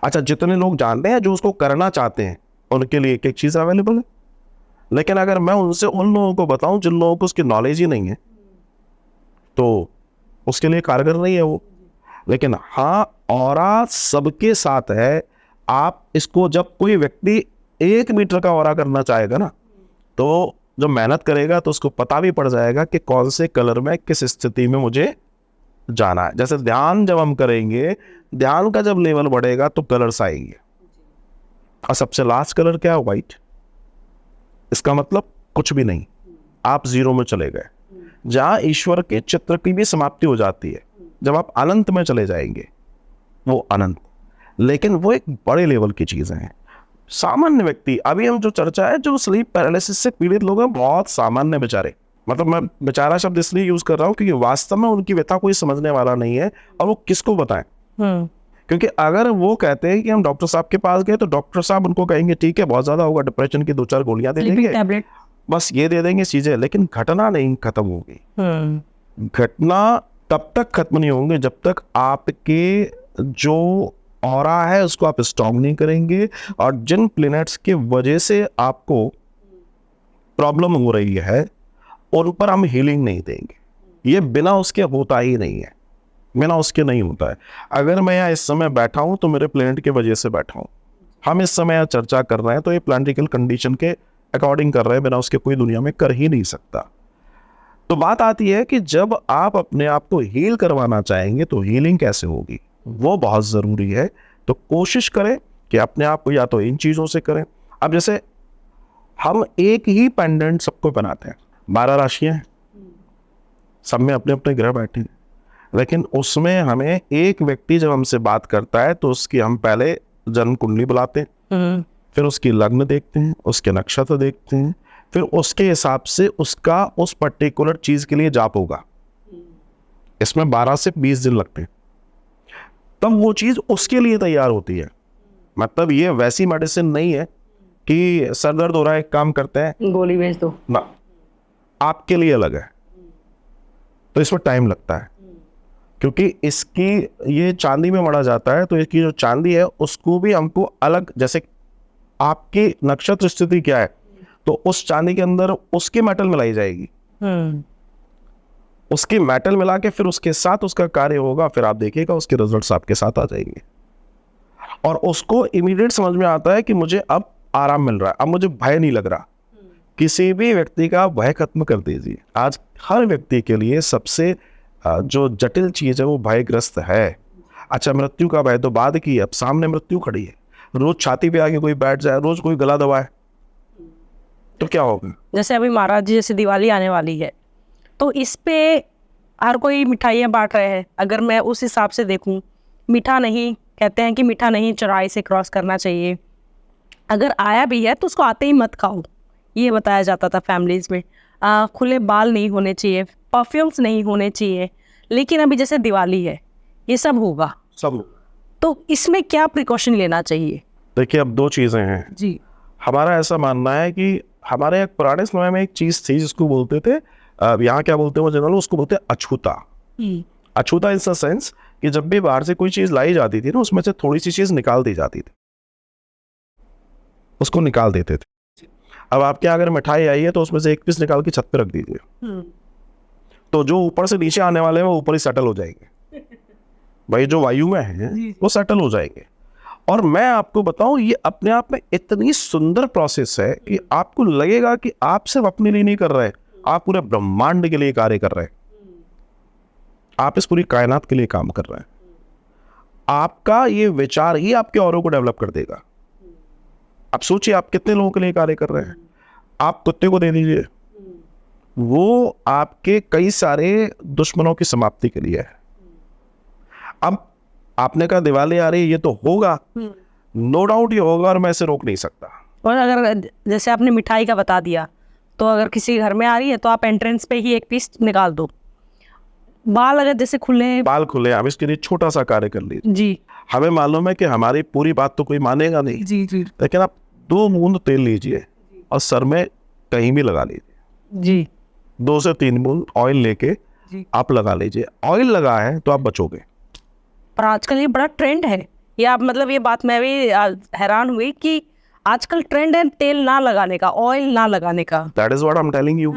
अच्छा, जितने लोग जानते हैं जो उसको करना चाहते हैं उनके लिए एक एक चीज अवेलेबल है। लेकिन अगर मैं उनसे उन लोगों को बताऊं जिन लोगों को उसकी नॉलेज ही नहीं है तो उसके लिए कारगर नहीं है वो। लेकिन हाँ, ऑरा सबके साथ है। आप इसको, जब कोई व्यक्ति 1 मीटर का ऑरा करना चाहेगा ना, तो जो मेहनत करेगा तो उसको पता भी पड़ जाएगा कि कौन से कलर में किस स्थिति में मुझे जाना है। जैसे ध्यान जब हम करेंगे, ध्यान का जब लेवल बढ़ेगा तो कलर्स आएंगे, और सबसे लास्ट कलर क्या है? व्हाइट। इसका मतलब कुछ भी नहीं, आप 0 में चले गए, जहां ईश्वर के चित्र की भी समाप्ति हो जाती है। जब आप अनंत में चले जाएंगे, वो अनंत, लेकिन वो एक बड़े लेवल की चीजें हैं। सामान्य व्यक्ति, अभी हम जो चर्चा है, जो स्लीप पैरालिसिस से पीड़ित लोग हैं, बहुत सामान्य बेचारे, मतलब मैं बेचारा शब्द इसलिए यूज कर रहा हूं क्योंकि वास्तव में उनकी व्यथा कोई समझने वाला नहीं है, और वो किसको बताएं। क्योंकि अगर वो कहते हैं कि हम डॉक्टर साहब के पास गए तो डॉक्टर साहब उनको कहेंगे ठीक है बहुत ज्यादा होगा, डिप्रेशन की 2-4 गोलियां दे देंगे, बस ये दे देंगे चीजें, लेकिन घटना नहीं खत्म होगी। घटना तब तक खत्म नहीं होंगे जब तक आपके जो ऑरा है उसको आप स्ट्रॉन्ग नहीं करेंगे, और जिन प्लैनेट्स के वजह से आपको प्रॉब्लम हो रही है उन पर हम हीलिंग नहीं देंगे। ये बिना उसके होता ही नहीं है, बिना उसके नहीं होता है। अगर मैं यहाँ इस समय बैठा हूं तो मेरे प्लैनेट के वजह से बैठा हूं। हम इस समय यहाँ चर्चा कर रहे हैं तो ये प्लैनेटिकल कंडीशन के अकॉर्डिंग कर रहे हैं, बिना उसके कोई दुनिया में कर ही नहीं सकता। तो बात आती है कि जब आप अपने आप को हील करवाना चाहेंगे तो हीलिंग कैसे होगी, वो बहुत जरूरी है। तो कोशिश करें कि अपने आप को या तो इन चीजों से करें। अब जैसे हम एक ही पेंडेंट सबको बनाते हैं, 12 राशियां हैं, सब में अपने अपने ग्रह बैठे हैं, लेकिन उसमें हमें एक व्यक्ति जब हमसे बात करता है तो उसकी हम पहले जन्म कुंडली बुलाते हैं, फिर उसकी लग्न देखते हैं, उसके नक्षत्र देखते हैं, फिर उसके हिसाब से उसका उस पर्टिकुलर चीज के लिए जाप होगा। इसमें 12 से 20 दिन लगते हैं, तब वो चीज उसके लिए तैयार होती है। मतलब ये वैसी मेडिसिन नहीं है कि सर दर्द हो रहा है एक काम करते हैं गोली भेज दो ना, आपके लिए अलग है। तो इसमें टाइम लगता है क्योंकि इसकी ये चांदी में मढ़ा जाता है, तो इसकी जो चांदी है उसको भी हमको अलग, जैसे आपकी नक्षत्र स्थिति क्या है तो उस चांदी के अंदर उसकी मेटल मिलाई जाएगी, उसकी मेटल मिला के फिर उसके साथ उसका कार्य होगा, फिर आप देखिएगा उसके रिजल्ट्स आपके साथ आ जाएंगे। और उसको इमीडिएट समझ में आता है कि मुझे अब आराम मिल रहा है, अब मुझे भय नहीं लग रहा। किसी भी व्यक्ति का भय खत्म कर दीजिए। आज हर व्यक्ति के लिए सबसे जो जटिल चीज है वो भयग्रस्त है। अच्छा, मृत्यु का भय तो बाद की, अब सामने मृत्यु खड़ी है। रोज छाती पे आके कोई बैठ जाए, रोज कोई गला दबाए, तो क्या होगा? जैसे अभी महाराज जी, जैसे दिवाली आने वाली है, तो इस पे हर कोई मिठाइयाँ बांट रहे हैं। अगर मैं उस हिसाब से देखूं, मीठा नहीं, कहते हैं कि मीठा नहीं चौराहे से क्रॉस करना चाहिए। अगर आया भी है तो उसको आते ही मत खाओ, ये बताया जाता था फैमिलीज में। खुले बाल नहीं होने चाहिए, परफ्यूम्स नहीं होने चाहिए। लेकिन अभी जैसे दिवाली है, ये सब होगा, सब। तो इसमें क्या प्रिकॉशन लेना चाहिए? देखिए, अब दो चीजें हैं जी। हमारा ऐसा मानना है कि हमारे एक पुराने समय में एक चीज थी जिसको बोलते थे, यहाँ क्या बोलते हैं वो जनरल, उसको बोलते हैं अछूता। अछूता इन द सेंस कि जब भी बाहर से कोई चीज लाई जाती थी ना, उसमें से थोड़ी सी चीज निकाल दी जाती थी, उसको निकाल देते थे। अब आपके अगर मिठाई आई है तो उसमें से एक पीस निकाल के छत पे रख दीजिए, तो जो ऊपर से नीचे आने वाले हैं वो ऊपर ही सेटल हो जाएंगे। भाई जो वायु में है वो सेटल हो जाएंगे। और मैं आपको बताऊं, ये अपने आप में इतनी सुंदर प्रोसेस है कि आपको लगेगा कि आप सिर्फ अपने लिए नहीं कर रहे, आप पूरे ब्रह्मांड के लिए कार्य कर रहे हैं, आप इस पूरी कायनात के लिए काम कर रहे हैं। आपका ये विचार ही आपके औरों को डेवलप कर देगा। आप सोचिए, आप कितने लोगों के लिए कार्य कर रहे हैं। आप कुत्ते को दे दीजिए, वो आपके कई सारे दुश्मनों की समाप्ति के लिए है। अब आपने कहा दिवाली आ रही है, ये तो होगा, नो डाउट ये होगा, और मैं इसे रोक नहीं सकता। और अगर जैसे आपने मिठाई का बता दिया, तो अगर किसी घर में आ रही है तो आप एंट्रेंस पे ही एक पीस निकाल दो। बाल अगर जैसे खुले, बाल खुले, हम इसके लिए छोटा सा कार्य कर लीजिए। जी हमें मालूम है कि हमारी पूरी बात तो कोई मानेगा नहीं, जी जी लेकिन आप 2 बूंद तेल लीजिए और सर में कहीं भी लगा लीजिए। जी 2 से 3 बूंद ऑयल लेके जी। आप लगा लीजिए। ऑयल लगा है तो आप बचोगे। पर आजकल ये बड़ा ट्रेंड है, ये आप मतलब ये बात मैं भी हैरान हुई कि आजकल ट्रेंड है तेल ना लगाने का, ऑयल ना लगाने का। That is what I am telling you.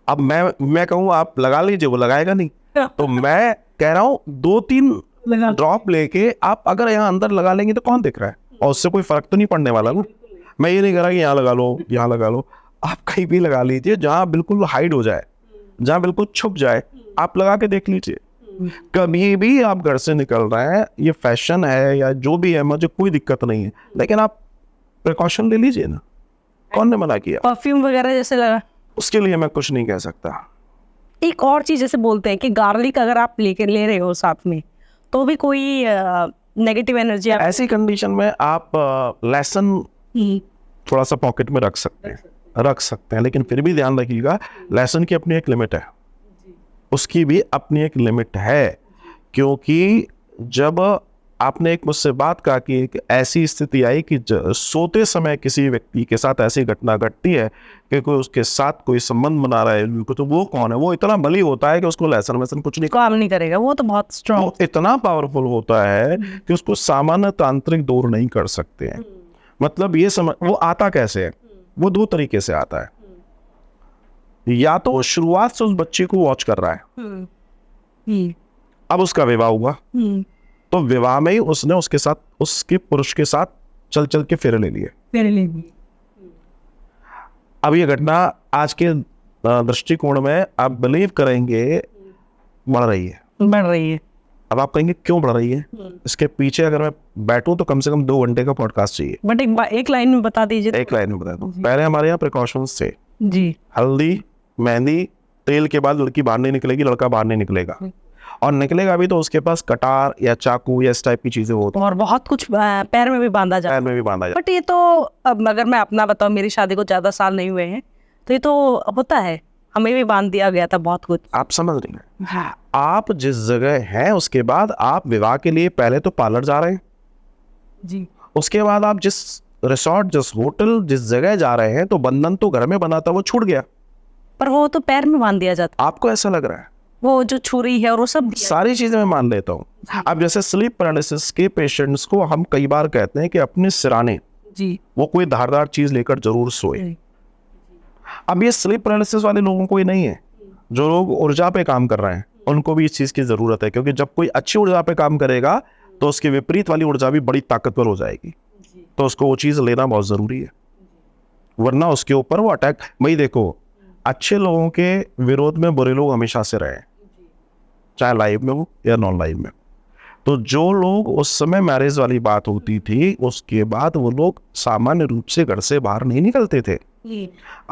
अब मैं कहूँ आप लगा लीजिए, वो लगाएगा नहीं। तो मैं कह रहा हूँ 2-3 ड्रॉप लेके आप अगर यहाँ अंदर लगा लेंगे तो कौन दिख रहा है, और उससे कोई फर्क तो नहीं पड़ने वाला ना। मैं ये नहीं कह रहा कि यहाँ लगा लो, यहाँ लगा लो, आप कहीं भी लगा लीजिए जहाँ बिल्कुल हाइड हो जाए, जहाँ बिल्कुल छुप जाए, आप लगा के देख लीजिए। कभी भी आप घर से निकल रहे हैं, ये फैशन है या जो भी है, मुझे कोई दिक्कत नहीं है, लेकिन आप प्रिकॉशन ले लीजिए ना। कौन ने मना किया? परफ्यूम वगैरह जैसे लगा, उसके लिए मैं कुछ नहीं कह सकता। एक और चीज जैसे बोलते हैं कि गार्लिक अगर आप लेके ले रहे हो साथ में, तो भी कोई नेगेटिव एनर्जी ऐसी कंडीशन में आप लहसुन थोड़ा सा पॉकेट में रख सकते हैं, लेकिन फिर भी ध्यान रखिएगा, लहसुन की अपनी एक लिमिट है, उसकी भी अपनी एक लिमिट है। क्योंकि जब आपने एक मुझसे बात कहा कि एक ऐसी स्थिति आई कि सोते समय किसी व्यक्ति के साथ ऐसी घटना घटती है कि कोई उसके साथ कोई संबंध बना रहा है, तो वो कौन है? वो इतना बली होता है कि उसको लहसुन वहसन कुछ नहीं काम नहीं करेगा, वो तो बहुत स्ट्रॉन्ग, वो इतना पावरफुल होता है कि उसको सामान्य तांत्रिक दूर नहीं कर सकते हैं। मतलब ये समझ, वो आता कैसे है? वो 2 तरीके से आता है। या तो वो शुरुआत से उस बच्चे को वॉच कर रहा है, अब उसका विवाह हुआ, तो विवाह में ही उसने उसके साथ, उसके पुरुष के साथ चल चल के फेरे ले लिए। अब ये घटना आज के दृष्टिकोण में आप बिलीव करेंगे बढ़ रही है। अब आप कहेंगे क्यों बढ़ रही है? इसके पीछे अगर मैं बैठूं तो कम से कम 2 घंटे का पॉडकास्ट चाहिए। बट एक लाइन में बता दीजिए। एक लाइन में बता दूं। पहले हमारे यहाँ प्रिकॉशंस थे जी। हल्दी, मेहंदी, तेल के बाद लड़की बाहर नहीं निकलेगी, लड़का बाहर नहीं निकलेगा, और निकलेगा भी तो उसके पास कटार या चाकू या इस टाइप की चीजें होती, और बहुत कुछ पैर में भी बांधा जाता है। पैर में भी बांधा जाता। बट ये तो, अब अगर मैं अपना बताऊं, मेरी शादी को ज्यादा साल नहीं हुए हैं, तो ये तो होता है, हमें भी बांध दिया गया था बहुत कुछ। आप समझ रही हैं? आप जिस जगह हैं उसके बाद आप विवाह के लिए पहले तो पार्लर जा रहे हैं जी, उसके बाद आप जिस रिसोर्ट, जिस होटल, जिस जगह जा रहे हैं, तो बंधन तो घर में बना था, वो छूट गया, पर वो तो पैर में बांध दिया जाता। आपको ऐसा लग रहा है? वो जो छुरी है और वो सब सारी चीजें मैं मान लेता हूँ। अब जैसे स्लीप पैरालिसिस के पेशेंट्स को हम कई बार कहते हैं कि अपने सिराने जी, वो कोई धारदार चीज लेकर जरूर सोए। अब ये स्लीप पैरालिसिस वाले लोगों को ये नहीं है, जो लोग ऊर्जा पे काम कर रहे हैं उनको भी इस चीज़ की ज़रूरत है, क्योंकि जब कोई अच्छी ऊर्जा पे काम करेगा तो उसके विपरीत वाली ऊर्जा भी बड़ी ताकतवर हो जाएगी, तो उसको वो चीज़ लेना बहुत ज़रूरी है, वरना उसके ऊपर वो अटैक। भाई देखो, अच्छे लोगों के विरोध में बुरे लोग हमेशा से रहे, चाहे लाइव में हो या नॉन लाइव में। तो जो लोग उस समय मैरिज वाली बात होती थी, उसके बाद वो लोग सामान्य रूप से घर से बाहर नहीं निकलते थे।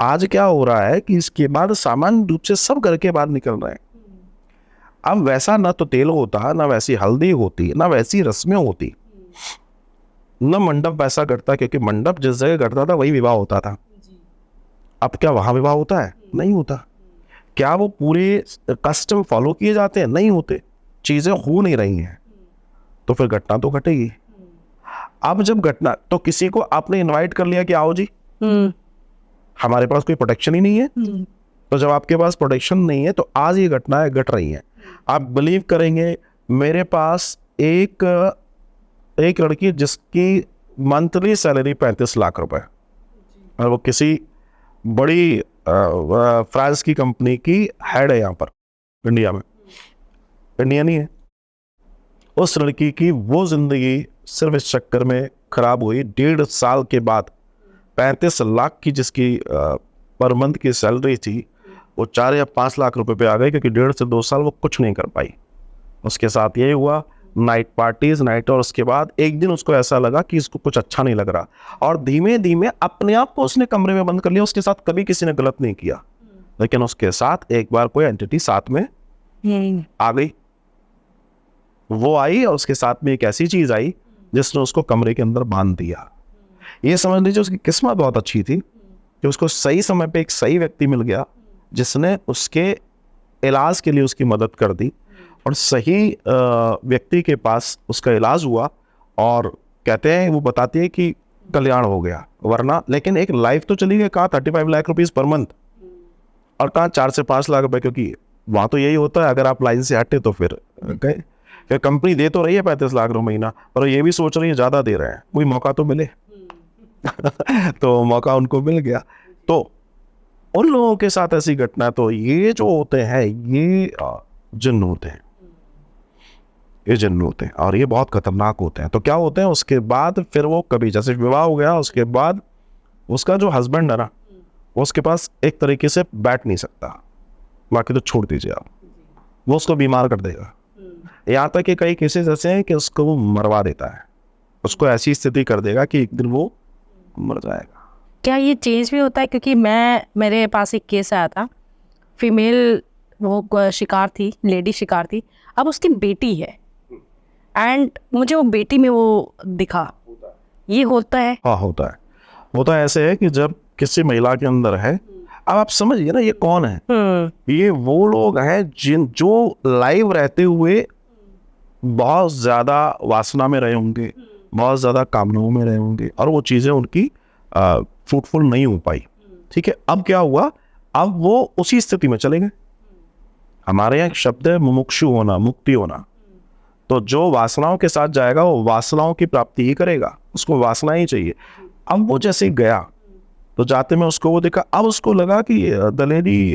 आज क्या हो रहा है कि इसके बाद सामान्य रूप से सब घर के बाहर निकल रहे हैं। अब वैसा ना तो तेल होता, ना वैसी हल्दी होती, ना वैसी रस्में होती, न मंडप वैसा करता, क्योंकि मंडप जिस जगह करता था वही विवाह होता था। अब क्या वहां विवाह होता है? नहीं होता। क्या वो पूरे कस्टम फॉलो किए जाते हैं? नहीं होते। चीजें हो नहीं रही हैं, तो फिर घटना तो घटेगी। अब जब घटना, तो किसी को आपने इनवाइट कर लिया कि आओ जी, हमारे पास कोई प्रोटेक्शन ही नहीं है। तो जब आपके पास प्रोटेक्शन नहीं है तो आज ये घटनाएं घट रही हैं। आप बिलीव करेंगे, मेरे पास एक लड़की जिसकी मंथली सैलरी 35 लाख रुपए, और वो किसी बड़ी फ्रांस की कंपनी की हेड है यहाँ पर इंडिया में, इंडिया नहीं है। उस लड़की की वो जिंदगी सिर्फ इस चक्कर में खराब हुई, 1.5 साल के बाद 35 लाख की जिसकी पर मंथ की सैलरी थी, वो 4 या 5 लाख रुपए पे आ गई, क्योंकि 1.5 से 2 साल वो कुछ नहीं कर पाई। उसके साथ यही हुआ, नाइट पार्टीज नाइट, और उसके बाद एक दिन उसको ऐसा लगा कि इसको कुछ अच्छा नहीं लग रहा, और धीमे धीमे अपने आप को उसने कमरे में बंद कर लिया। उसके साथ कभी किसी ने गलत नहीं किया, लेकिन उसके साथ एक बार कोई एंटिटी साथ में आ गई। वो आई और उसके साथ में एक ऐसी चीज आई जिसने उसको कमरे के अंदर बांध दिया। ये समझ लीजिए उसकी किस्मत बहुत अच्छी थी कि उसको सही समय पे एक सही व्यक्ति मिल गया जिसने उसके इलाज के लिए उसकी मदद कर दी, और सही व्यक्ति के पास उसका इलाज हुआ, और कहते हैं, वो बताती है कि कल्याण हो गया। वरना लेकिन एक लाइफ तो चली गई, कहाँ 35 लाख रुपीस पर मंथ, और कहाँ 4 से 5 लाख रुपए, क्योंकि वहाँ तो यही होता है, अगर आप लाइन से हटे तो फिर गए। फिर कंपनी दे तो रही है 35 लाख रुपए महीना, पर ये भी सोच रही है ज़्यादा दे रहे हैं, कोई मौका तो मिले। तो मौका उनको मिल गया। तो उन लोगों के साथ ऐसी घटना, तो ये जो होते हैं ये जिन्न होते हैं, ये जिन्न होते हैं, और ये बहुत खतरनाक होते हैं। तो क्या होते हैं उसके बाद, फिर वो कभी जैसे विवाह हो गया, उसके बाद उसका जो हस्बैंड है ना, वो उसके पास एक तरीके से बैठ नहीं सकता, बाकी तो छोड़ दीजिए आप, वो उसको बीमार कर देगा। यहाँ तक कि कई केसेस ऐसे हैं कि उसको वो मरवा देता है, उसको ऐसी स्थिति कर देगा कि एक दिन वो मर जाएगा। क्या ये चेंज भी होता है? क्योंकि मेरे पास एक केस आया था, फीमेल वो शिकार थी, लेडी शिकार थी, अब उसकी बेटी है, एंड मुझे वो बेटी में वो दिखा। ये होता है? हाँ, होता है। ऐसे है कि जब किसी महिला के अंदर है, अब आप समझिए ना, ये कौन है? ये वो लोग हैं जो लाइव रहते हुए बहुत ज्यादा वासना में रहे होंगे, बहुत ज्यादा कामनाओं में रहे होंगे, और वो चीजें उनकी फ्रूटफुल नहीं हो पाई। ठीक है, अब क्या हुआ, अब वो उसी स्थिति में चले गए। हमारे यहाँ एक शब्द है मुमुक्षु होना, मुक्ति होना। तो जो वासनाओं के साथ जाएगा वो वासनाओं की प्राप्ति ही करेगा, उसको वासना ही चाहिए। अब वो जैसे गया, तो जाते में उसको वो देखा, अब उसको लगा कि दलेरी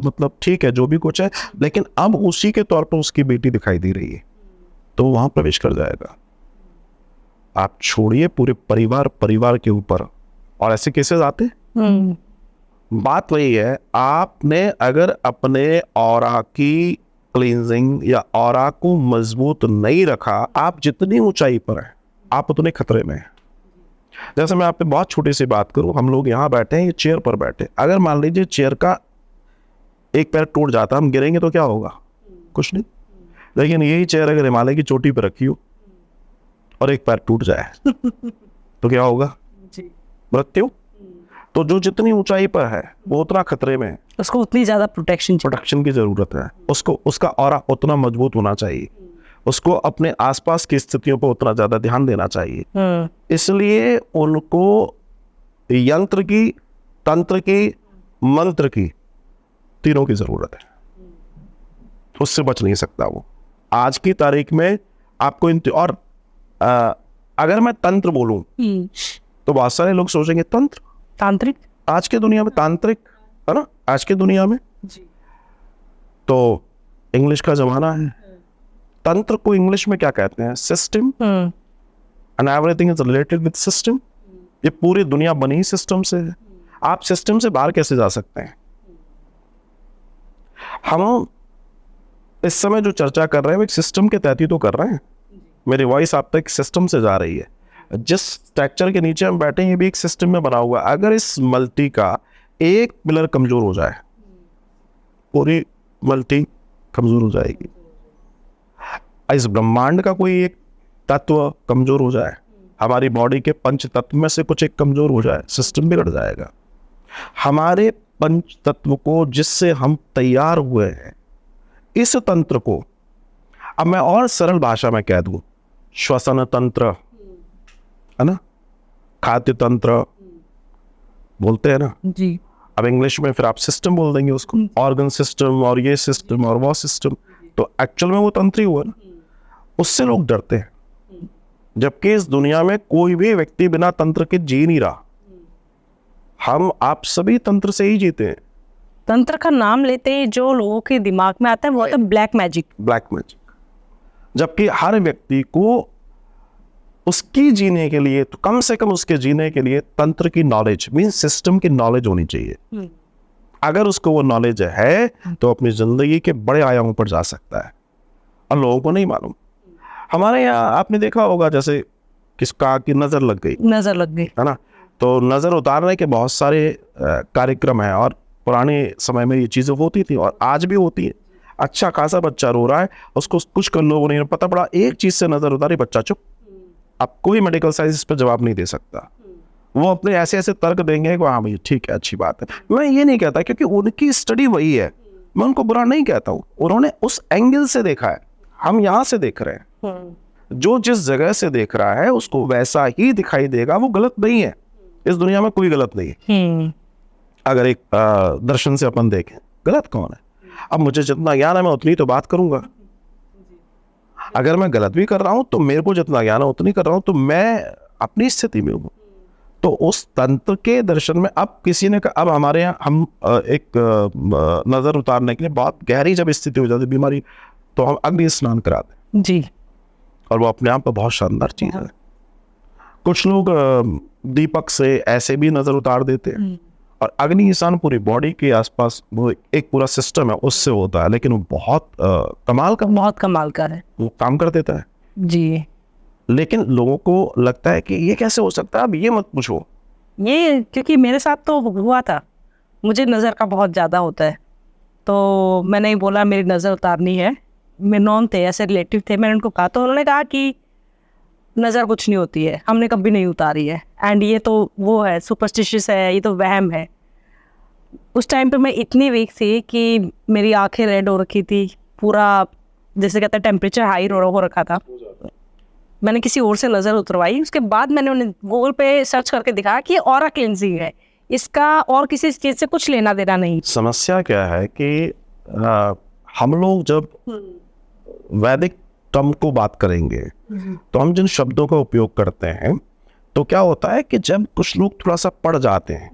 मतलब ठीक है जो भी कुछ है, लेकिन अब उसी के तौर पर उसकी बेटी दिखाई दे रही है, तो वहां प्रवेश कर जाएगा। आप छोड़िए पूरे परिवार के ऊपर, और ऐसे केसेस आते हैं। बात वही है, आपने अगर अपने ऑरा की क्लींजिंग या ऑरा को मजबूत नहीं रखा, आप जितनी ऊंचाई पर हैं आप उतने खतरे में हैं। जैसे मैं आप पे बहुत छोटी सी बात करूं, हम लोग यहाँ बैठे हैं, ये चेयर पर बैठे, अगर मान लीजिए चेयर का एक पैर टूट जाता, हम गिरेंगे तो क्या होगा? कुछ नहीं। लेकिन यही चेयर अगर हिमालय की चोटी पर रखी हो और एक पैर टूट जाए तो क्या होगा? मृत्यु। तो जो जितनी ऊंचाई पर है वो उतना खतरे में है, उसको उतनी ज्यादा प्रोटेक्शन की जरूरत है, उसको उसका ऑरा उतना मजबूत होना चाहिए, उसको अपने आसपास की स्थितियों पर उतना ज्यादा ध्यान देना चाहिए। इसलिए उनको यंत्र की, तंत्र की, मंत्र की, तीनों की जरूरत है, उससे बच नहीं सकता वो। आज की तारीख में आपको और अगर मैं तंत्र बोलूं तो बहुत सारे लोग सोचेंगे तांत्रिक, आज के दुनिया में तांत्रिक है ना, आज के दुनिया में तो इंग्लिश का जमाना है, तंत्र को इंग्लिश में क्या कहते हैं? System, and everything is related with system. ये पूरी दुनिया बनी सिस्टम से है, आप सिस्टम से बाहर कैसे जा सकते हैं? हम इस समय जो चर्चा कर रहे हैं वो एक सिस्टम के तहत ही तो कर रहे हैं। मेरी वॉइस आप तक सिस्टम से जा रही है। जिस स्ट्रक्चर के नीचे हम बैठे हैं ये भी एक सिस्टम में बना हुआ है। अगर इस मल्टी का एक पिलर कमजोर हो जाए, पूरी मल्टी कमजोर हो जाएगी। इस ब्रह्मांड का कोई एक तत्व कमजोर हो जाए, हमारी बॉडी के पंच तत्व में से कुछ एक कमजोर हो जाए, सिस्टम बिगड़ जाएगा। हमारे पंच तत्व को जिससे हम तैयार हुए हैं, इस तंत्र को अब मैं और सरल भाषा में कह दूं, श्वसन तंत्र है ना, खाद्य तंत्र बोलते हैं ना जी। अब इंग्लिश में फिर आप सिस्टम बोल देंगे उसको, ऑर्गन सिस्टम और ये सिस्टम और वो सिस्टम, तो एक्चुअल में वो तंत्र ही हुआ ना। उससे लोग डरते हैं, जबकि इस दुनिया में कोई भी व्यक्ति बिना तंत्र के जी नहीं रहा। हम आप सभी तंत्र से ही जीते हैं। तंत्र का नाम लेते ही जो लोगों के दिमाग में आता है वो होता है ब्लैक मैजिक। ब्लैक मैजिक, जबकि हर व्यक्ति को उसकी जीने के लिए, तो कम से कम उसके जीने के लिए तंत्र की नॉलेज, मीन सिस्टम की नॉलेज होनी चाहिए। अगर उसको वो नॉलेज है तो अपनी जिंदगी के बड़े आयामों पर जा सकता है, और लोगों को नहीं मालूम। हमारे यहाँ आपने देखा होगा, जैसे किसका की नजर लग गई, नजर लग गई है ना, तो नजर उतारने के बहुत सारे कार्यक्रम हैं, और पुराने समय में ये चीजें होती थी और आज भी होती है। अच्छा खासा बच्चा रो रहा है, उसको कुछ कर लोगों ने पता पड़ा, एक चीज से नजर उतारी, बच्चा चुप। अब कोई मेडिकल साइंस इस पर जवाब नहीं दे सकता। वो अपने ऐसे ऐसे तर्क देंगे कि हाँ भाई ठीक है, अच्छी बात है। मैं ये नहीं कहता, क्योंकि उनकी स्टडी वही है, मैं उनको बुरा नहीं कहता हूँ, उन्होंने उस एंगल से देखा है, हम यहाँ से देख रहे हैं। जो जिस जगह से देख रहा है उसको वैसा ही दिखाई देगा, वो गलत नहीं है। इस दुनिया में कोई गलत नहीं है। अगर एक दर्शन से अपन देखें, गलत कौन है? अब मुझे जितना ज्ञान है मैं उतनी तो बात करूंगा। अगर मैं गलत भी कर रहा हूं तो मेरे को जितना ज्ञान है उतनी कर रहा हूं, तो मैं अपनी स्थिति में हूं। तो उस तंत्र के दर्शन में अब किसी ने अब हमारे यहाँ हम एक नजर उतारने के लिए बहुत गहरी जब स्थिति हो जाती बीमारी, तो हम अग्नि स्नान कराते जी, और वो अपने आप में बहुत शानदार चीज है। कुछ लोग दीपक से ऐसे भी नजर उतार देते हैं, और अग्नि स्नान पूरी बॉडी के आसपास वो एक पूरा सिस्टम है उससे होता है, लेकिन वो बहुत बहुत कमाल का है, वो काम कर देता है जी। लेकिन लोगों को लगता है कि ये कैसे हो सकता है। अब ये मत पूछो, ये क्योंकि मेरे साथ तो हुआ था, मुझे नज़र का बहुत ज़्यादा होता है, तो मैंने ही बोला मेरी नज़र उतारनी है। मेरे नॉन थे, ऐसे रिलेटिव थे, मैंने उनको कहा तो उन्होंने कहा कि नज़र कुछ नहीं होती है, हमने कभी नहीं उतारी है, एंड ये तो वो है सुपरस्टिशियस है, ये तो वहम है। उस टाइम पे मैं इतनी वीक थी कि मेरी आंखें रेड हो रखी थी, पूरा जैसे कहते हैं टेम्परेचर हाई हो रखा था। मैंने किसी और से नज़र उतरवाई, उसके बाद मैंने उन्हें गूगल पे सर्च करके दिखाया कि ऑरा क्लिनजिंग है, इसका और किसी चीज़ से कुछ लेना देना नहीं। समस्या क्या है कि हम लोग जब वैदिक टर्म को बात करेंगे तो हम जिन शब्दों का उपयोग करते हैं, तो क्या होता है कि जब कुछ लोग थोड़ा सा पढ़ जाते हैं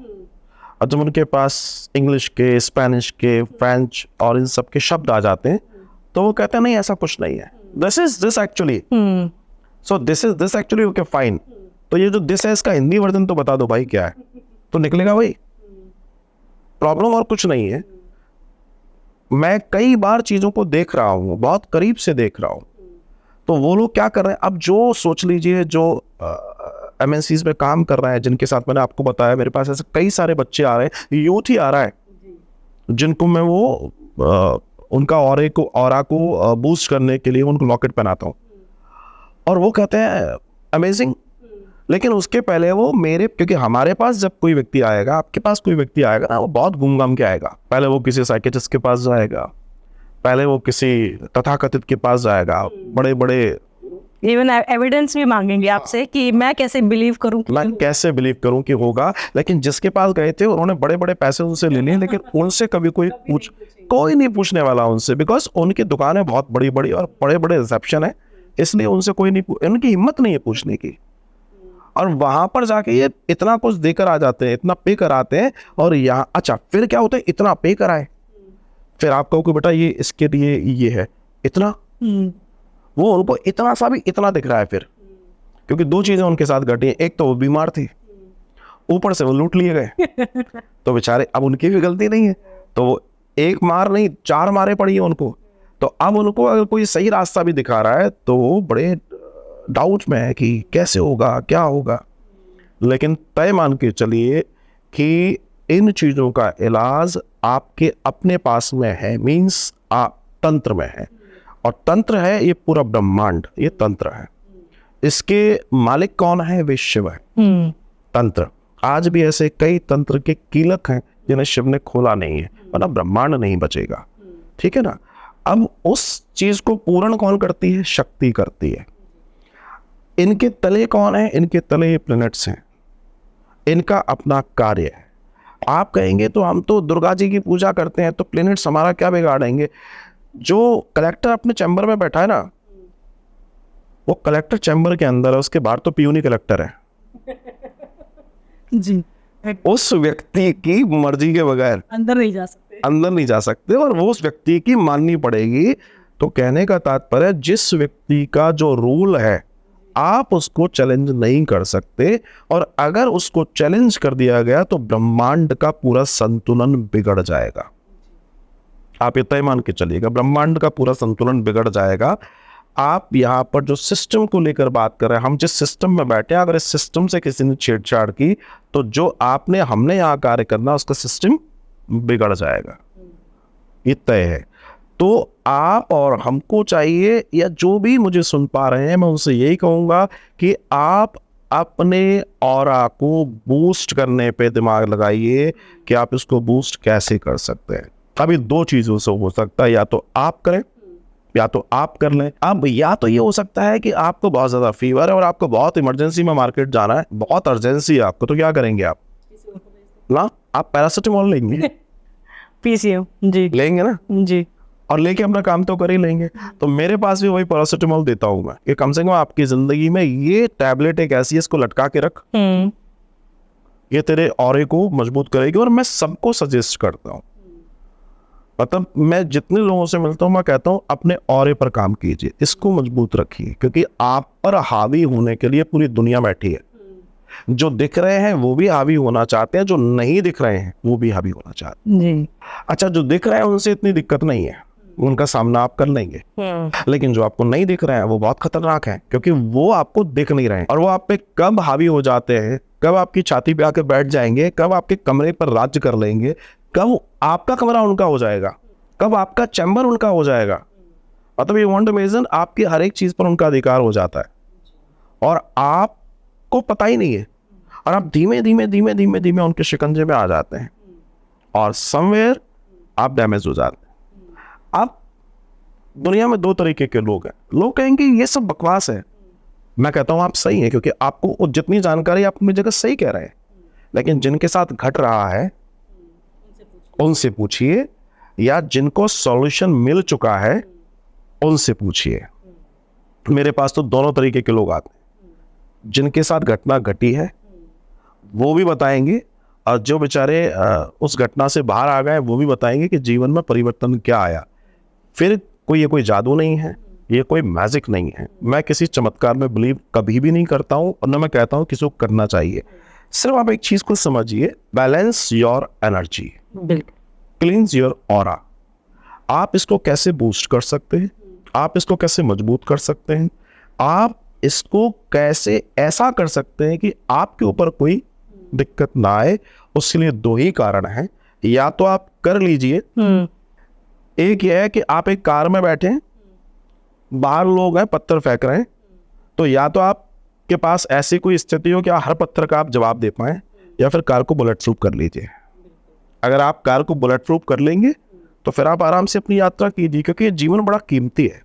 और जब उनके पास इंग्लिश के, स्पेनिश के, फ्रेंच और इन सब के शब्द आ जाते हैं, तो वो कहते हैं नहीं ऐसा कुछ नहीं है, this is this actually, so this is this actually, okay fine. तो ये जो दिस है इसका हिंदी वर्जन तो बता दो भाई क्या है, तो निकलेगा भाई। प्रॉब्लम और कुछ नहीं है। मैं कई बार चीजों को देख रहा हूँ, बहुत करीब से देख रहा हूँ, तो वो लोग क्या कर रहे हैं, अब जो सोच लीजिए जो MNCs में काम कर रहे हैं, जिनके साथ मैंने आपको बताया, मेरे पास ऐसे कई सारे बच्चे आ रहे हैं, यूथ ही आ रहा है, जिनको मैं वो उनका ऑरा को बूस्ट करने के लिए उनको लॉकेट पहनाता हूँ, और वो कहते हैं अमेजिंग। लेकिन उसके पहले वो मेरे, क्योंकि हमारे पास जब कोई व्यक्ति आएगा, आपके पास कोई व्यक्ति आएगा ना, वो बहुत घूम के आएगा। पहले वो किसी साइकियाट्रिस्ट के पास जाएगा, पहले वो किसी तथाकथित के पास जाएगा, बड़े बड़े इवन एविडेंस भी मांगेंगे आपसे कि मैं कैसे बिलीव करूं कि होगा। लेकिन जिसके पास गए थे उन्होंने बड़े बड़े पैसे उनसे ले लिए, लेकिन उनसे कभी कोई नहीं पूछने वाला उनसे, बिकॉज उनकी दुकानें बहुत बड़ी बड़ी और बड़े बड़े रिसेप्शन है, इसलिए उनसे कोई नहीं, उनकी हिम्मत नहीं है पूछने की। और वहां पर जाके ये इतना कुछ देकर आ जाते हैं, इतना पे कर आते हैं, और यहाँ अच्छा फिर क्या होता है, इतना पे कराए फिर आप कहो कि बेटा ये इसके लिए ये है इतना, वो उनको इतना सा भी इतना दिख रहा है फिर, क्योंकि दो चीजें उनके साथ घटी हैं, एक तो वो बीमार थी, ऊपर से वो लूट लिए गए तो बेचारे अब उनकी भी गलती नहीं है, तो वो एक मार नहीं 4 मारे पड़ी है उनको। तो अब उनको अगर कोई सही रास्ता भी दिखा रहा है तो वो बड़े डाउट में है कि कैसे होगा क्या होगा। लेकिन तय मान के चलिए कि इन चीजों का इलाज आपके अपने पास में है, मीन्स आप तंत्र में है, और तंत्र है ये पूरा ब्रह्मांड, ये तंत्र है। इसके मालिक कौन है? वे शिव है। तंत्र, आज भी ऐसे कई तंत्र के कीलक हैं जिन्हें शिव ने खोला नहीं है, वरना ब्रह्मांड नहीं बचेगा। ठीक है ना। अब उस चीज को पूर्ण कौन करती है? शक्ति करती है। इनके तले कौन है? इनके तले प्लैनेट्स हैं, इनका अपना कार्य है। आप कहेंगे तो हम तो दुर्गा जी की पूजा करते हैं तो प्लैनेट्स हमारा क्या बिगाड़ेंगे? जो कलेक्टर अपने चैम्बर में बैठा है ना, वो कलेक्टर चैम्बर के अंदर है, उसके बाहर तो पियूनी कलेक्टर है जी, उस व्यक्ति की मर्जी के बगैर अंदर नहीं जा सकते, अंदर नहीं जा सकते, और वो उस व्यक्ति की माननी पड़ेगी। तो कहने का तात्पर्य, जिस व्यक्ति का जो रूल है आप उसको चैलेंज नहीं कर सकते, और अगर उसको चैलेंज कर दिया गया तो ब्रह्मांड का पूरा संतुलन बिगड़ जाएगा। आप ये तय मान के चलिएगा, ब्रह्मांड का पूरा संतुलन बिगड़ जाएगा। आप यहाँ पर जो सिस्टम को लेकर बात कर रहे हैं, हम जिस सिस्टम में बैठे हैं, अगर इस सिस्टम से किसी ने छेड़छाड़ की तो जो हमने यहाँ कार्य करना, उसका सिस्टम बिगड़ जाएगा, ये तय है। तो आप और हमको चाहिए, या जो भी मुझे सुन पा रहे हैं, मैं उनसे यही कहूँगा कि आप अपने ऑरा को बूस्ट करने पे दिमाग लगाइए कि आप इसको बूस्ट कैसे कर सकते हैं। अभी 2 चीज़ों से हो सकता है, या तो आप करें या तो आप कर लें। अब या तो ये हो सकता है कि आपको बहुत ज़्यादा फीवर है और आपको बहुत इमरजेंसी में मार्केट जाना है, बहुत अर्जेंसी है आपको, तो क्या करेंगे आप? ना, आप पैरासिटामोल लेंगे पीसीएम जी लेंगे ना जी, और लेके अपना काम तो कर ही लेंगे। तो मेरे पास भी वही पैरासिटामोल देता हूँ मैं, कि कम से कम आपकी जिंदगी में ये टैबलेट एक ऐसी है, इसको लटका के रख, ये तेरे ऑरे को मजबूत करेगी। और मैं सबको सजेस्ट करता हूँ, मतलब मैं जितने लोगों से मिलता हूँ मैं कहता हूँ अपने ऑरे पर काम कीजिए, इसको मजबूत रखिए, क्योंकि आप पर हावी होने के लिए पूरी दुनिया बैठी है। जो दिख रहे हैं वो भी हावी होना चाहते हैं, जो नहीं दिख रहे हैं वो भी हावी होना चाहते हैं जी। अच्छा, जो दिख रहे हैं उनसे इतनी दिक्कत नहीं है, उनका सामना आप कर लेंगे, लेकिन जो आपको नहीं दिख रहे हैं वो बहुत खतरनाक है, क्योंकि वो आपको दिख नहीं रहे हैं, और वो आप पे कब हावी हो जाते हैं, कब आपकी छाती पे आकर बैठ जाएंगे, कब आपके कमरे पर राज्य कर लेंगे, कब आपका कमरा उनका हो जाएगा, कब आपका चैम्बर उनका हो जाएगा। मतलब ये वांट इमेजिन, आपकी हर एक चीज पर उनका अधिकार हो जाता है और आपको पता ही नहीं है, और आप धीमे धीमे धीमे धीमे धीमे उनके शिकंजे में आ जाते हैं और समवेयर आप डैमेज हो जाते हैं। अब दुनिया में 2 तरीके के लोग हैं। लोग कहेंगे ये सब बकवास है, मैं कहता हूं आप सही है, क्योंकि आपको जितनी जानकारी आप अपनी जगह सही कह रहे हैं, लेकिन जिनके साथ घट रहा है उनसे पूछिए, या जिनको सॉल्यूशन मिल चुका है उनसे पूछिए। मेरे पास तो दोनों तरीके के लोग आते हैं, जिनके साथ घटना घटी है वो भी बताएंगे, और जो बेचारे उस घटना से बाहर आ गए वो भी बताएंगे कि जीवन में परिवर्तन क्या आया। फिर ये कोई जादू नहीं है, ये कोई मैजिक नहीं है। मैं किसी चमत्कार में बिलीव कभी भी नहीं करता हूं, और न मैं कहता हूं किसी को करना चाहिए। सिर्फ आप एक चीज को समझिए, balance your energy, क्लींस your aura. आप इसको कैसे बूस्ट कर सकते हैं, आप इसको कैसे मजबूत कर सकते हैं, आप इसको कैसे ऐसा कर सकते हैं कि आपके ऊपर कोई दिक्कत ना आए। उसके लिए 2 ही कारण हैं, या तो आप कर लीजिए, एक यह है कि आप एक कार में बैठे हैं, बाहर लोग हैं पत्थर फेंक रहे हैं, तो या तो आपके पास ऐसी कोई स्थिति हो कि हर पत्थर का आप जवाब दे पाएं, या फिर कार को बुलेट प्रूफ कर लीजिए। अगर आप कार को बुलेट प्रूफ कर लेंगे तो फिर आप आराम से अपनी यात्रा कीजिए, क्योंकि ये जीवन बड़ा कीमती है।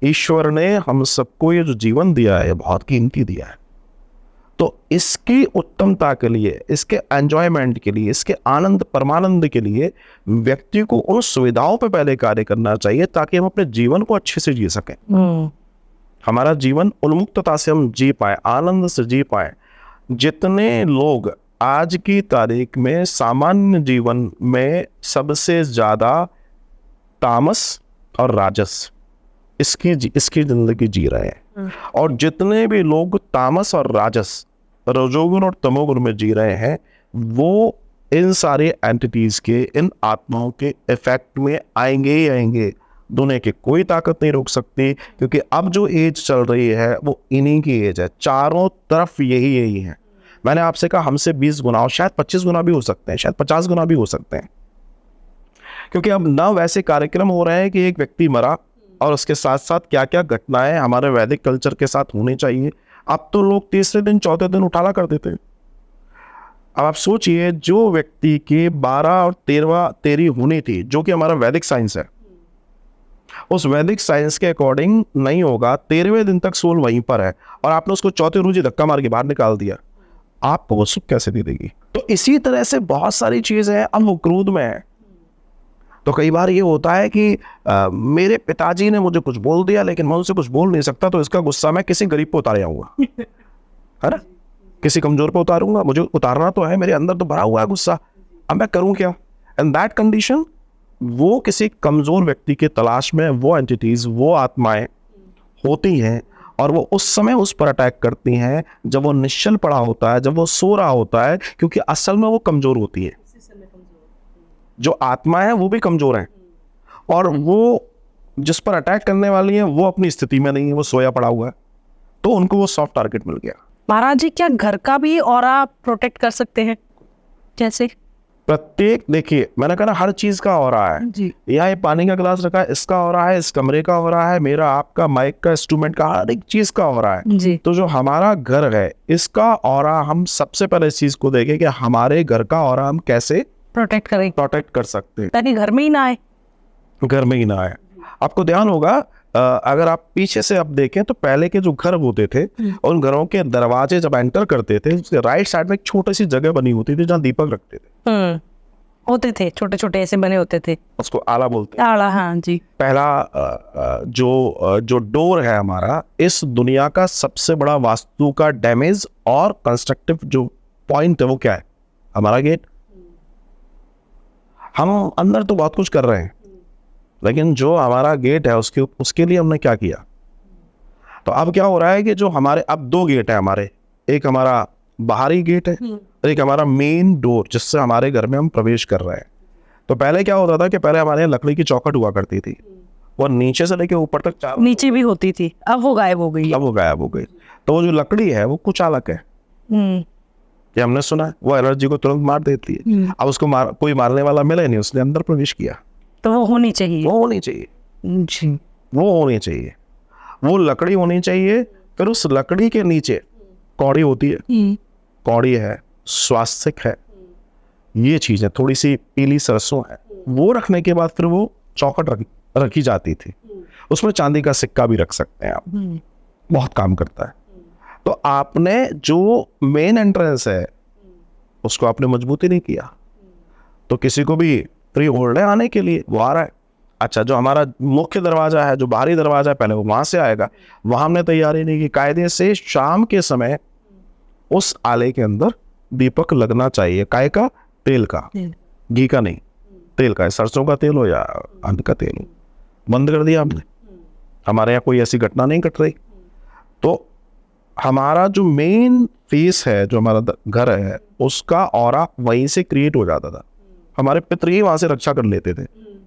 ईश्वर ने हम सबको ये जो जीवन दिया है बहुत कीमती दिया है, तो इसकी उत्तमता के लिए, इसके एंजॉयमेंट के लिए, इसके आनंद परमानंद के लिए व्यक्ति को उन सुविधाओं पे पहले कार्य करना चाहिए, ताकि हम अपने जीवन को अच्छे से जी सकें। हमारा जीवन उन्मुक्तता से हम जी पाए, आनंद से जी पाए। जितने लोग आज की तारीख में सामान्य जीवन में सबसे ज्यादा तामस और राजस इसकी जिंदगी जी रहे हैं। और जितने भी लोग तामस और राजस, रजोगुण और तमोगुण में जी रहे हैं, वो इन सारे एंटिटीज के, इन आत्माओं के इफेक्ट में आएंगे ही आएंगे। दुनिया की कोई ताकत नहीं रोक सकती, क्योंकि अब जो एज चल रही है वो इन्हीं की एज है। चारों तरफ यही है। मैंने आपसे कहा हमसे 20 गुना और शायद 25 गुना भी हो सकते हैं, शायद 50 गुना भी हो सकते हैं, क्योंकि अब न वैसे कार्यक्रम हो रहे हैं कि एक व्यक्ति मरा और उसके साथ साथ क्या क्या घटनाएं हमारे वैदिक कल्चर के साथ होनी चाहिए। अब तो लोग तीसरे दिन चौथे दिन उठाला कर देते हैं। अब आप सोचिए, जो व्यक्ति के 12 और 13 होनी थी, जो कि हमारा वैदिक साइंस है, उस वैदिक साइंस के अकॉर्डिंग नहीं होगा, 13वें दिन तक सोल वहीं पर है और आपने उसको चौथे रोज ही धक्का मार के बाहर निकाल दिया, आपको वो सुख कैसे दे देगी? तो इसी तरह से बहुत सारी चीजें हैं। अब वो क्रोध में है, तो कई बार ये होता है कि मेरे पिताजी ने मुझे कुछ बोल दिया, लेकिन मैं उनसे कुछ बोल नहीं सकता, तो इसका गुस्सा मैं किसी गरीब पे उतार आऊंगा, है ना, किसी कमजोर पे उतारूंगा। मुझे उतारना तो है, मेरे अंदर तो भरा हुआ है गुस्सा, अब मैं करूं क्या? एंड दैट कंडीशन, वो किसी कमजोर व्यक्ति के तलाश में वो एंटिटीज, वो आत्माएं होती हैं, और वो उस समय उस पर अटैक करती हैं जब वो निश्चल पड़ा होता है, जब वो सो रहा होता है, क्योंकि असल में वो कमजोर होती है। जो आत्मा है वो भी कमजोर है, और वो जिस पर अटैक करने वाली है वो अपनी स्थिति में नहीं है, वो सोया पड़ा हुआ है, तो उनको वो सॉफ्ट टारगेट मिल गया। महाराज जी, क्या घर का भी ऑरा प्रोटेक्ट कर सकते हैं? जैसे प्रत्येक, देखिए मैंने कहा ना, हर चीज का हो रहा है जी। यहाँ ये पानी का गिलास रखा है, इसका हो रहा है, इस कमरे का हो रहा है, मेरा आपका माइक का इंस्ट्रूमेंट का, हर एक चीज का हो रहा है जी। तो जो हमारा घर है इसका ऑरा, हम सबसे पहले इस चीज को देखें कि हमारे घर का ऑरा हम कैसे प्रोटेक्ट कर सकते हैं, ताकि घर में ही ना आए। घर में ही ना आए। आपको ध्यान होगा, अगर आप पीछे से अब देखें तो पहले के जो घर होते थे, उन घरों के दरवाजे जब एंटर करते थे, उसके राइट साइड में एक छोटी सी जगह बनी होती थी जहाँ दीपक रखते थे। होते थे, छोटे छोटे ऐसे बने होते थे, उसको आला बोलते हैं। आला, हाँ जी। पहला जो डोर है हमारा, इस दुनिया का सबसे बड़ा वास्तु का डैमेज और कंस्ट्रक्टिव जो पॉइंट है वो क्या है? हमारा गेट। हम अंदर तो बहुत कुछ कर रहे हैं, लेकिन जो हमारा गेट है उसके लिए हमने क्या किया? तो अब क्या हो रहा है कि जो हमारे अब 2 गेट है हमारे, एक हमारा बाहरी गेट है, एक हमारा मेन डोर जिससे हमारे घर में हम प्रवेश कर रहे हैं। तो पहले क्या होता था कि पहले हमारे यहाँ लकड़ी की चौखट हुआ करती थी, वो नीचे से लेके ऊपर तक नीचे भी होती थी, अब वो गायब हो गई। अब वो गायब हो गई। तो वो जो लकड़ी है वो कुछ अलग है, ये हमने सुना है, वो एनर्जी को तुरंत मार देती है। अब उसको कोई मारने वाला मिला नहीं, उसने अंदर प्रवेश किया, तो वो होनी चाहिए। वो होनी चाहिए जी, वो होनी चाहिए, वो लकड़ी होनी चाहिए। फिर उस लकड़ी के नीचे कौड़ी होती है, कौड़ी है, स्वास्तिक है, ये चीजें थोड़ी सी पीली सरसों है, वो रखने के बाद फिर वो चौखट रखी जाती थी। उसमें चांदी का सिक्का भी रख सकते हैं आप, बहुत काम करता है। तो आपने जो मेन एंट्रेंस है उसको आपने मजबूती नहीं किया, तो किसी को भी फ्री होल्ड है आने के लिए, वो आ रहा है। अच्छा, जो हमारा मुख्य दरवाजा है, जो बाहरी दरवाजा है, पहले वो वहां से आएगा, वहां हमने तैयारी नहीं की। कायदे से शाम के समय उस आले के अंदर दीपक लगना चाहिए। काय का? तेल का, घी का नहीं, तेल का, सरसों का तेल हो या अन्न का तेल हो। बंद कर दिया हमने, हमारे यहाँ कोई ऐसी घटना नहीं घट रही। तो हमारा जो मेन फेस है, जो हमारा घर है, उसका ऑरा वहीं से क्रिएट हो जाता था। हमारे पितर ही वहां से रक्षा कर लेते थे,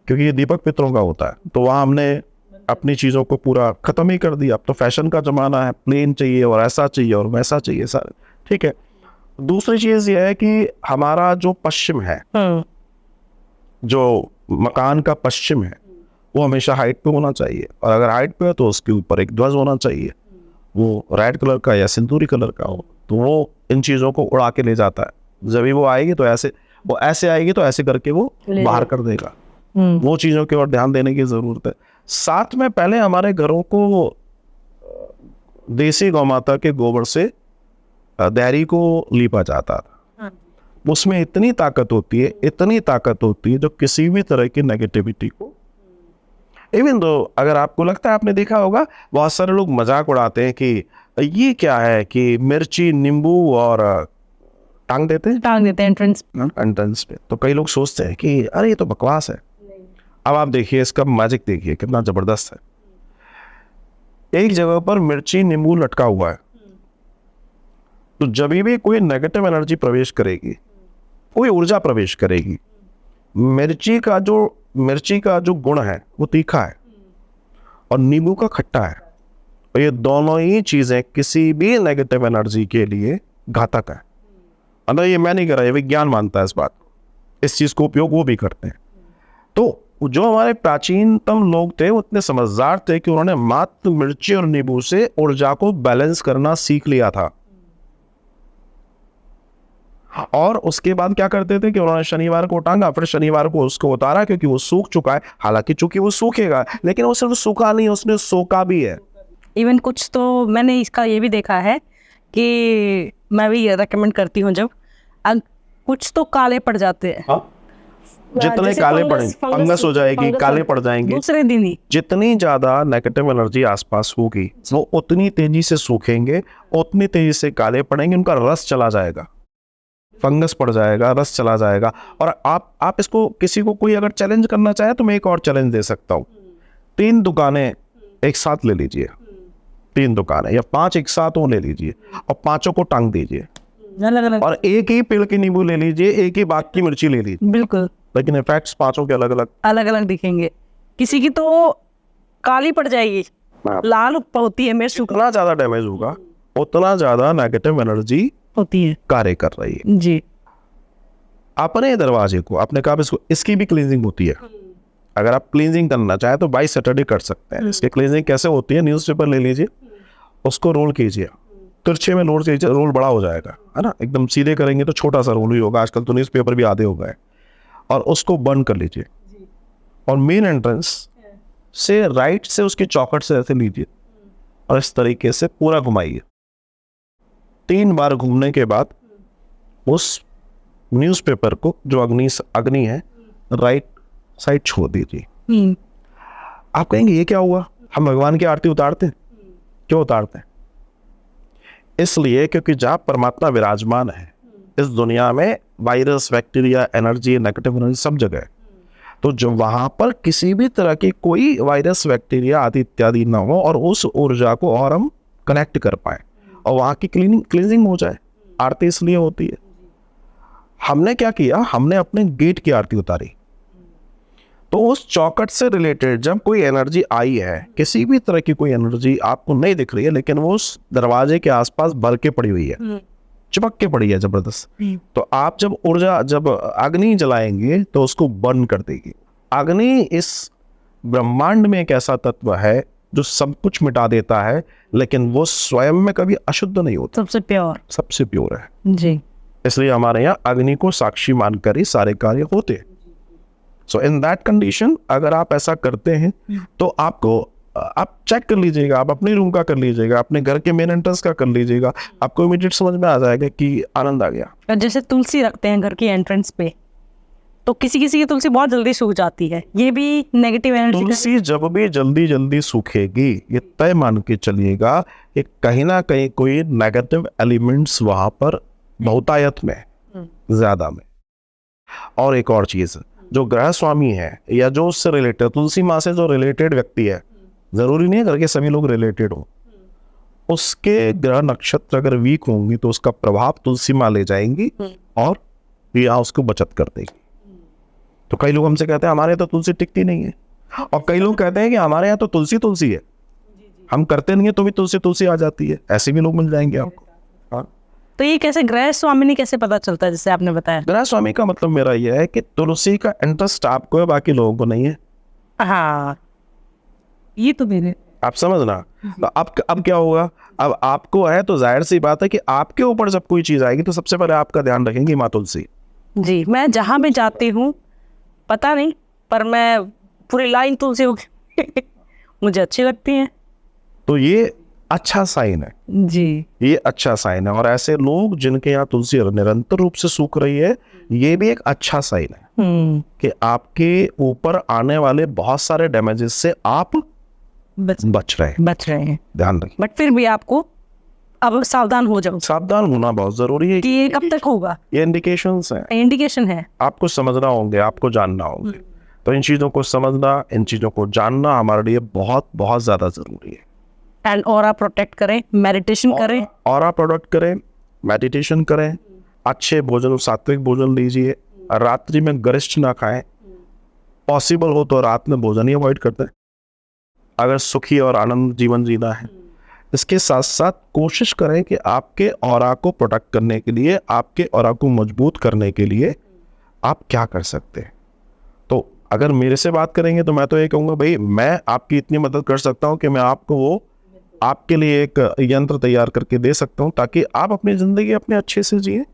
क्योंकि ये दीपक पितरों का होता है। तो वहां हमने अपनी चीजों को पूरा खत्म ही कर दिया। अब तो फैशन का जमाना है, प्लेन चाहिए और ऐसा चाहिए और वैसा चाहिए, सारे ठीक है। दूसरी चीज ये है कि हमारा जो पश्चिम है, जो मकान का पश्चिम है, वो हमेशा हाइट पे होना चाहिए, और अगर हाइट पे है तो उसके ऊपर एक ध्वज होना चाहिए, वो रेड कलर का या सिंदूरी कलर का हो, तो वो इन चीजों को उड़ा के ले जाता है। जब भी वो आएगी तो ऐसे आएगी तो ऐसे करके वो बाहर कर देगा। वो चीजों की ओर ध्यान देने की जरूरत है। साथ में पहले हमारे घरों को देसी गौमाता के गोबर से देहरी को लीपा जाता था। उसमें इतनी ताकत होती है जो किसी भी तरह की नेगेटिविटी को, इवन दो, अगर आपको लगता है, आपने देखा होगा बहुत सारे लोग मजाक उड़ाते हैं कि ये क्या है कि मिर्ची, नींबू और टांग देते हैं एंट्रेंस पे। तो कई लोग सोचते हैं कि अरे ये तो बकवास है। अब आप देखिए इसका मैजिक, देखिए कितना जबरदस्त है। एक जगह पर मिर्ची नींबू लटका हुआ है, तो जब भी कोई नेगेटिव एनर्जी प्रवेश करेगी, कोई ऊर्जा प्रवेश करेगी, मिर्ची का जो गुण है वो तीखा है और नींबू का खट्टा है, और ये दोनों ही चीजें किसी भी नेगेटिव एनर्जी के लिए घातक है। अगर ये मैं नहीं कर रहा, ये विज्ञान मानता है इस बात को, इस चीज को उपयोग वो भी करते हैं। तो जो हमारे प्राचीनतम लोग थे वो इतने समझदार थे कि उन्होंने मात्र मिर्ची और नींबू से ऊर्जा को बैलेंस करना सीख लिया था। और उसके बाद क्या करते थे कि उन्होंने शनिवार को टांगा, फिर शनिवार को उसको उतारा क्योंकि वो सूख चुका है। हालांकि चूंकि वो सूखेगा, लेकिन वो सिर्फ सूखा नहीं, उसने सोखा भी है। इवन कुछ तो मैंने इसका ये भी देखा है कि मैं भी ये रेकमेंड करती हूँ, जब कुछ तो काले पड़ जाते हैं। हाँ? जितने जैसे काले फंगस- पड़ेंगे, फंगस- फंगस हो जाएगी, फंगस काले हो- पड़ जाएंगे, दूसरे दिन ही। जितनी ज्यादा नेगेटिव एनर्जी आसपास होगी वो उतनी तेजी से सूखेंगे, उतनी तेजी से काले पड़ेंगे, उनका रस चला जाएगा, फंगस पड़ जाएगा, रस चला जाएगा। और आप इसको, किसी को कोई अगर चैलेंज करना चाहे तो मैं एक और चैलेंज दे सकता हूँ। 3 दुकानें एक साथ ले लीजिए, 3 दुकानें या 5 एक साथ वो ले लीजिए और 5 को टांग दीजिए, अलग अलग, और एक ही पेड़ की नींबू ले लीजिए, एक ही बाग की मिर्ची ले लीजिए, बिल्कुल लेकिन इफेक्ट्स 5 के अलग अलग अलग अलग दिखेंगे। किसी की तो काली पड़ जाएगी, लाल होती है, मिर्च जितना ज्यादा डैमेज होगा उतना ज्यादा नेगेटिव एनर्जी होती है। कार्य कर रही है। जी, अपने दरवाजे को, आपने कहा इसकी भी क्लींजिंग होती है। अगर आप क्लींजिंग करना चाहे तो बाई सैटरडे कर सकते हैं। इसकी क्लींजिंग कैसे होती है? न्यूज़पेपर ले लीजिए, उसको रोल कीजिए, तिरछे में रोल कीजिए, रोल बड़ा हो जाएगा, है ना। एकदम सीधे करेंगे तो छोटा सा रोल ही होगा, आजकल तो न्यूज़पेपर भी आधे हो गए। और उसको बर्न कर लीजिए और मेन एंट्रेंस से राइट से उसकी चौखट से ऐसे लीजिए और इस तरीके से पूरा घुमाइए। 3 बार घूमने के बाद उस न्यूज़पेपर को, जो अग्नि है, राइट साइड छोड़ दीजिए। आप कहेंगे ये क्या हुआ? हम भगवान की आरती उतारते हैं। क्यों उतारते हैं? इसलिए क्योंकि जहाँ परमात्मा विराजमान है इस दुनिया में, virus, bacteria, energy, negative energy सब जगह है। तो जो वहां पर किसी भी तरह की कोई वायरस, बैक्टीरिया आदि इत्यादि ना हो और उस ऊर्जा को और हम कनेक्ट कर पाए और वहां की क्लीनिंग हो जाए। आरती इसलिए होती है। हमने क्या किया? हमने अपने गेट की आरती उतारी। तो उस चौखट से रिलेटेड जब कोई एनर्जी आई है, किसी भी तरह की कोई एनर्जी आपको नहीं दिख रही है, लेकिन वो उस दरवाजे के आसपास भर के पड़ी हुई है, चिपक के पड़ी है जबरदस्त, तो आप जब अग्नि जलाएंगे तो उसको बर्न कर देगी। अग्नि इस ब्रह्मांड में एक ऐसा तत्व है जो सब कुछ मिटा देता है, लेकिन वो स्वयं में कभी अशुद्ध नहीं होता, सबसे प्योर है। जी, इसलिए हमारे यहाँ अग्नि को साक्षी मानकर ही सारे कार्य होते हैं। सो इन दैट कंडीशन अगर आप ऐसा करते हैं तो आप चेक कर लीजिएगा, आप अपने रूम का कर लीजिएगा, अपने घर के मेन एंट्रेंस का कर लीजिएगा, आपको इमीडिएट समझ में आ जाएगा कि आनंद आ गया। और जैसे तुलसी रखते हैं घर की एंट्रेंस पे, तो किसी किसी की तुलसी बहुत जल्दी सूख जाती है, ये भी नेगेटिव एनर्जी। तुलसी जब भी जल्दी सूखेगी, ये तय मान के चलिएगा कि कहीं ना कहीं कोई नेगेटिव एलिमेंट्स वहां पर बहुतायत में, ज्यादा में। और एक और चीज, जो ग्रह स्वामी है या जो उससे रिलेटेड, तुलसी माँ से जो रिलेटेड व्यक्ति है, जरूरी नहीं है घर के सभी लोग रिलेटेड हो, उसके ग्रह नक्षत्र अगर वीक होंगी तो उसका प्रभाव तुलसी माँ ले जाएंगी और या उसको बचत कर देगी। तो कई लोग हमसे कहते हैं हमारे यहाँ तो तुलसी टिकती नहीं है, और कई लोग कहते हैं कि हमारे यहाँ तो तुलसी है, हम करते नहीं है तो भी तुलसी आ जाती है। ऐसे भी लोग मिल जाएंगे आपको। हाँ, तो ये कैसे ग्रह स्वामी ने कैसे पता चलता है, जैसे आपने बताया? ग्रह स्वामी का मतलब मेरा यह है कि तुलसी का इंटरेस्ट आपको है, बाकी लोगों को नहीं है। हाँ, ये तो मेरे, आप समझना। तो अब क्या होगा? अब आपको है तो जाहिर सी बात है कि आपके ऊपर जब कोई चीज आएगी तो सबसे पहले आपका ध्यान रखेंगी माँ तुलसी। जी, मैं जहाँ भी जाती हूँ, पता नहीं, पर मैं पूरी लाइन तुलसी हो मुझे अच्छी लगती है। तो ये अच्छा साइन है जी, ये अच्छा साइन है। और ऐसे लोग जिनके यहाँ तुलसी निरंतर रूप से सूख रही है, ये भी एक अच्छा साइन है कि आपके ऊपर आने वाले बहुत सारे डैमेजेस से आप बच रहे हैं। ध्यान रखें। बट फिर भी आपको अब सावधान हो जाओ। सावधान होना बहुत जरूरी है कि ये कब तक होगा? ये इंडिकेशंस हैं, इंडिकेशन है, आपको समझना होंगे, आपको जानना होंगे। तो इन चीज़ों को समझना, इन चीज़ों को जानना हमारे लिए बहुत बहुत ज़्यादा ज़रूरी है। एंड ऑरा प्रोटेक्ट करें, मेडिटेशन करें। ऑरा प्रोटेक्ट करें, मेडिटेशन करें, अच्छे भोजन, सात्विक भोजन लीजिए, रात्रि में गरिष्ठ ना खाएं, पॉसिबल हो तो रात में भोजन ही अवॉइड करते हैं अगर सुखी और आनंद जीवन जीना है। इसके साथ साथ कोशिश करें कि आपके ऑरा को प्रोटेक्ट करने के लिए, आपके ऑरा को मजबूत करने के लिए आप क्या कर सकते हैं। तो अगर मेरे से बात करेंगे तो मैं तो ये कहूँगा, भाई मैं आपकी इतनी मदद कर सकता हूँ कि मैं आपको वो आपके लिए एक यंत्र तैयार करके दे सकता हूँ ताकि आप अपनी ज़िंदगी अपने अच्छे से जिए।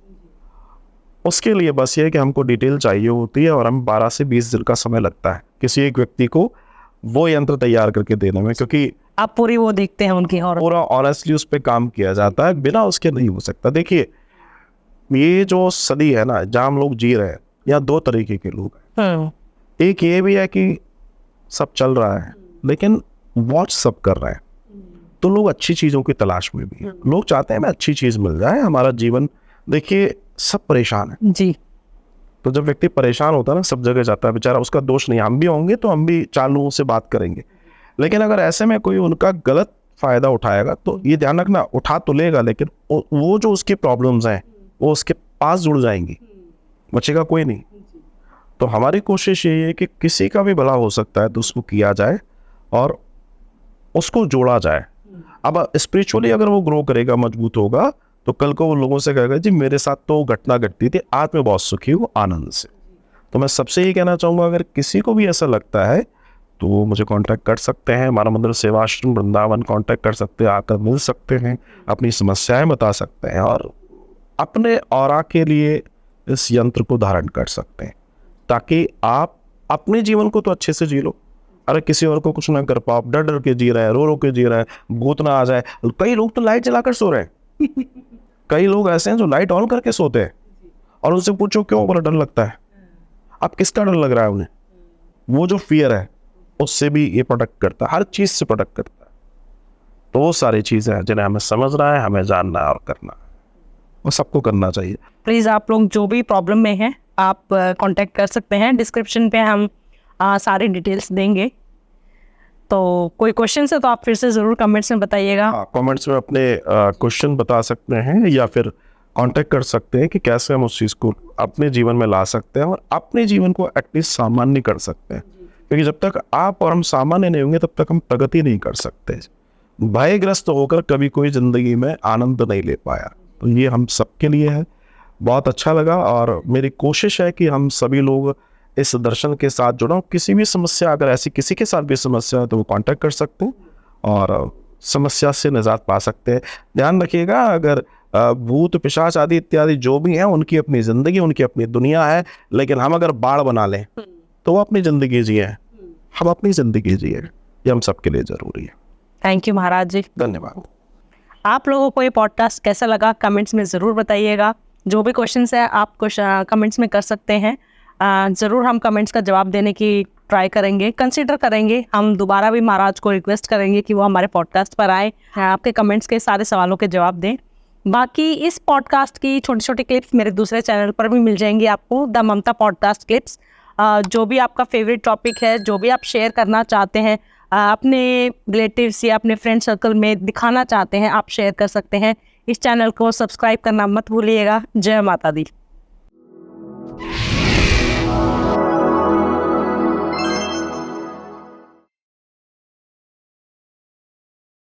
उसके लिए बस ये है कि हमको डिटेल चाहिए होती है और हम 12 से 20 दिन का समय लगता है किसी एक व्यक्ति को वो यंत्र तैयार करके देने में, क्योंकि आप पूरी वो देखते हैं उनकी और पूरा ऑनेस्टली उस पर काम किया जाता है, बिना उसके नहीं हो सकता। देखिए ये जो सदी है ना जहाँ हम लोग जी रहे हैं, यहाँ 2 तरीके के लोग हैं। एक ये भी है कि सब चल रहा है लेकिन वॉच सब कर रहे हैं, तो लोग अच्छी चीज़ों की तलाश में भी हैं। लोग चाहते हैं हमें अच्छी चीज़ मिल जाए, हमारा जीवन, देखिए सब परेशान है जी। तो जब व्यक्ति परेशान होता है ना, सब जगह जाता है बेचारा, उसका दोष नहीं। हम भी होंगे तो हम भी 4 लोगों से बात करेंगे, लेकिन अगर ऐसे में कोई उनका गलत फायदा उठाएगा तो ये ध्यान रखना, उठा तो लेगा लेकिन वो जो उसकी प्रॉब्लम्स हैं वो उसके पास जुड़ जाएंगी, बचेगा कोई नहीं। तो हमारी कोशिश ये है कि किसी का भी भला हो सकता है तो उसको किया जाए और उसको जोड़ा जाए। अब स्पिरिचुअली अगर वो ग्रो करेगा, मजबूत होगा, तो कल को वो लोगों से कहेगा जी मेरे साथ तो घटना घटती थी, आज मैं बहुत सुखी हूँ आनंद से। तो मैं सबसे ये कहना चाहूँगा, अगर किसी को भी ऐसा लगता है तो वो मुझे कांटेक्ट कर सकते हैं, मानव मंदिर सेवा आश्रम वृंदावन कांटेक्ट कर सकते हैं, आकर मिल सकते हैं, अपनी समस्याएं बता सकते हैं और अपने ऑरा के लिए इस यंत्र को धारण कर सकते हैं ताकि आप अपने जीवन को तो अच्छे से जी लो। अरे किसी और को कुछ ना कर पाओ, डर डर के जी रहे हैं, रो रो के जी रहे हैं, भूत ना आ जाए। कई लोग तो लाइट जलाकर सो रहे हैं कई लोग ऐसे हैं जो लाइट ऑन करके सोते हैं और उनसे पूछो क्यों, बड़ा डर लगता है। अब किसका डर लग रहा है उन्हें? वो जो फियर है उससे भी ये प्रोटेक्ट करता है, हर चीज से प्रोटेक्ट करता है। तो वो सारी चीजें हैं जिन्हें हमें समझना है, हमें जानना है और करना है, वो सबको करना चाहिए। प्लीज आप लोग जो भी प्रॉब्लम में हैं आप कांटेक्ट कर सकते हैं, डिस्क्रिप्शन पे हम सारी डिटेल्स देंगे। तो कोई क्वेश्चन है तो आप फिर से ज़रूर कमेंट्स में बताइएगा। कमेंट्स में अपने क्वेश्चन बता सकते हैं या फिर कांटेक्ट कर सकते हैं कि कैसे हम उस चीज़ को अपने जीवन में ला सकते हैं और अपने जीवन को एटलीस्ट सामान्य कर सकते हैं, क्योंकि जब तक आप और हम सामान्य नहीं होंगे तब तक हम प्रगति नहीं कर सकते। भयग्रस्त होकर कभी कोई ज़िंदगी में आनंद नहीं ले पाया, तो ये हम सबके लिए है। बहुत अच्छा लगा और मेरी कोशिश है कि हम सभी लोग इस दर्शन के साथ जुड़ो। किसी भी समस्या, अगर ऐसी किसी के साथ भी समस्या है तो वो कांटेक्ट कर सकते हैं और समस्या से निजात पा सकते हैं। ध्यान रखिएगा, अगर भूत पिशाच आदि इत्यादि जो भी हैं उनकी अपनी ज़िंदगी, उनकी अपनी दुनिया है, लेकिन हम अगर बाढ़ बना लें तो वो अपनी ज़िंदगी जिए, हम अपनी ज़िंदगी जिए, ये हम सबके लिए ज़रूरी है। थैंक यू महाराज जी, धन्यवाद। आप लोगों को ये पॉडकास्ट कैसा लगा कमेंट्स में ज़रूर बताइएगा। जो भी क्वेश्चंस है आप कमेंट्स में कर सकते हैं, ज़रूर हम कमेंट्स का जवाब देने की ट्राई करेंगे, कंसीडर करेंगे। हम दोबारा भी महाराज को रिक्वेस्ट करेंगे कि वो हमारे पॉडकास्ट पर आए, आपके कमेंट्स के सारे सवालों के जवाब दें। बाकी इस पॉडकास्ट की छोटी छोटी क्लिप्स मेरे दूसरे चैनल पर भी मिल जाएंगी आपको, द ममता पॉडकास्ट क्लिप्स। जो भी आपका फेवरेट टॉपिक है, जो भी आप शेयर करना चाहते हैं, अपने रिलेटिव्स या अपने फ्रेंड सर्कल में दिखाना चाहते हैं, आप शेयर कर सकते हैं। इस चैनल को सब्सक्राइब करना मत भूलिएगा। जय माता दी।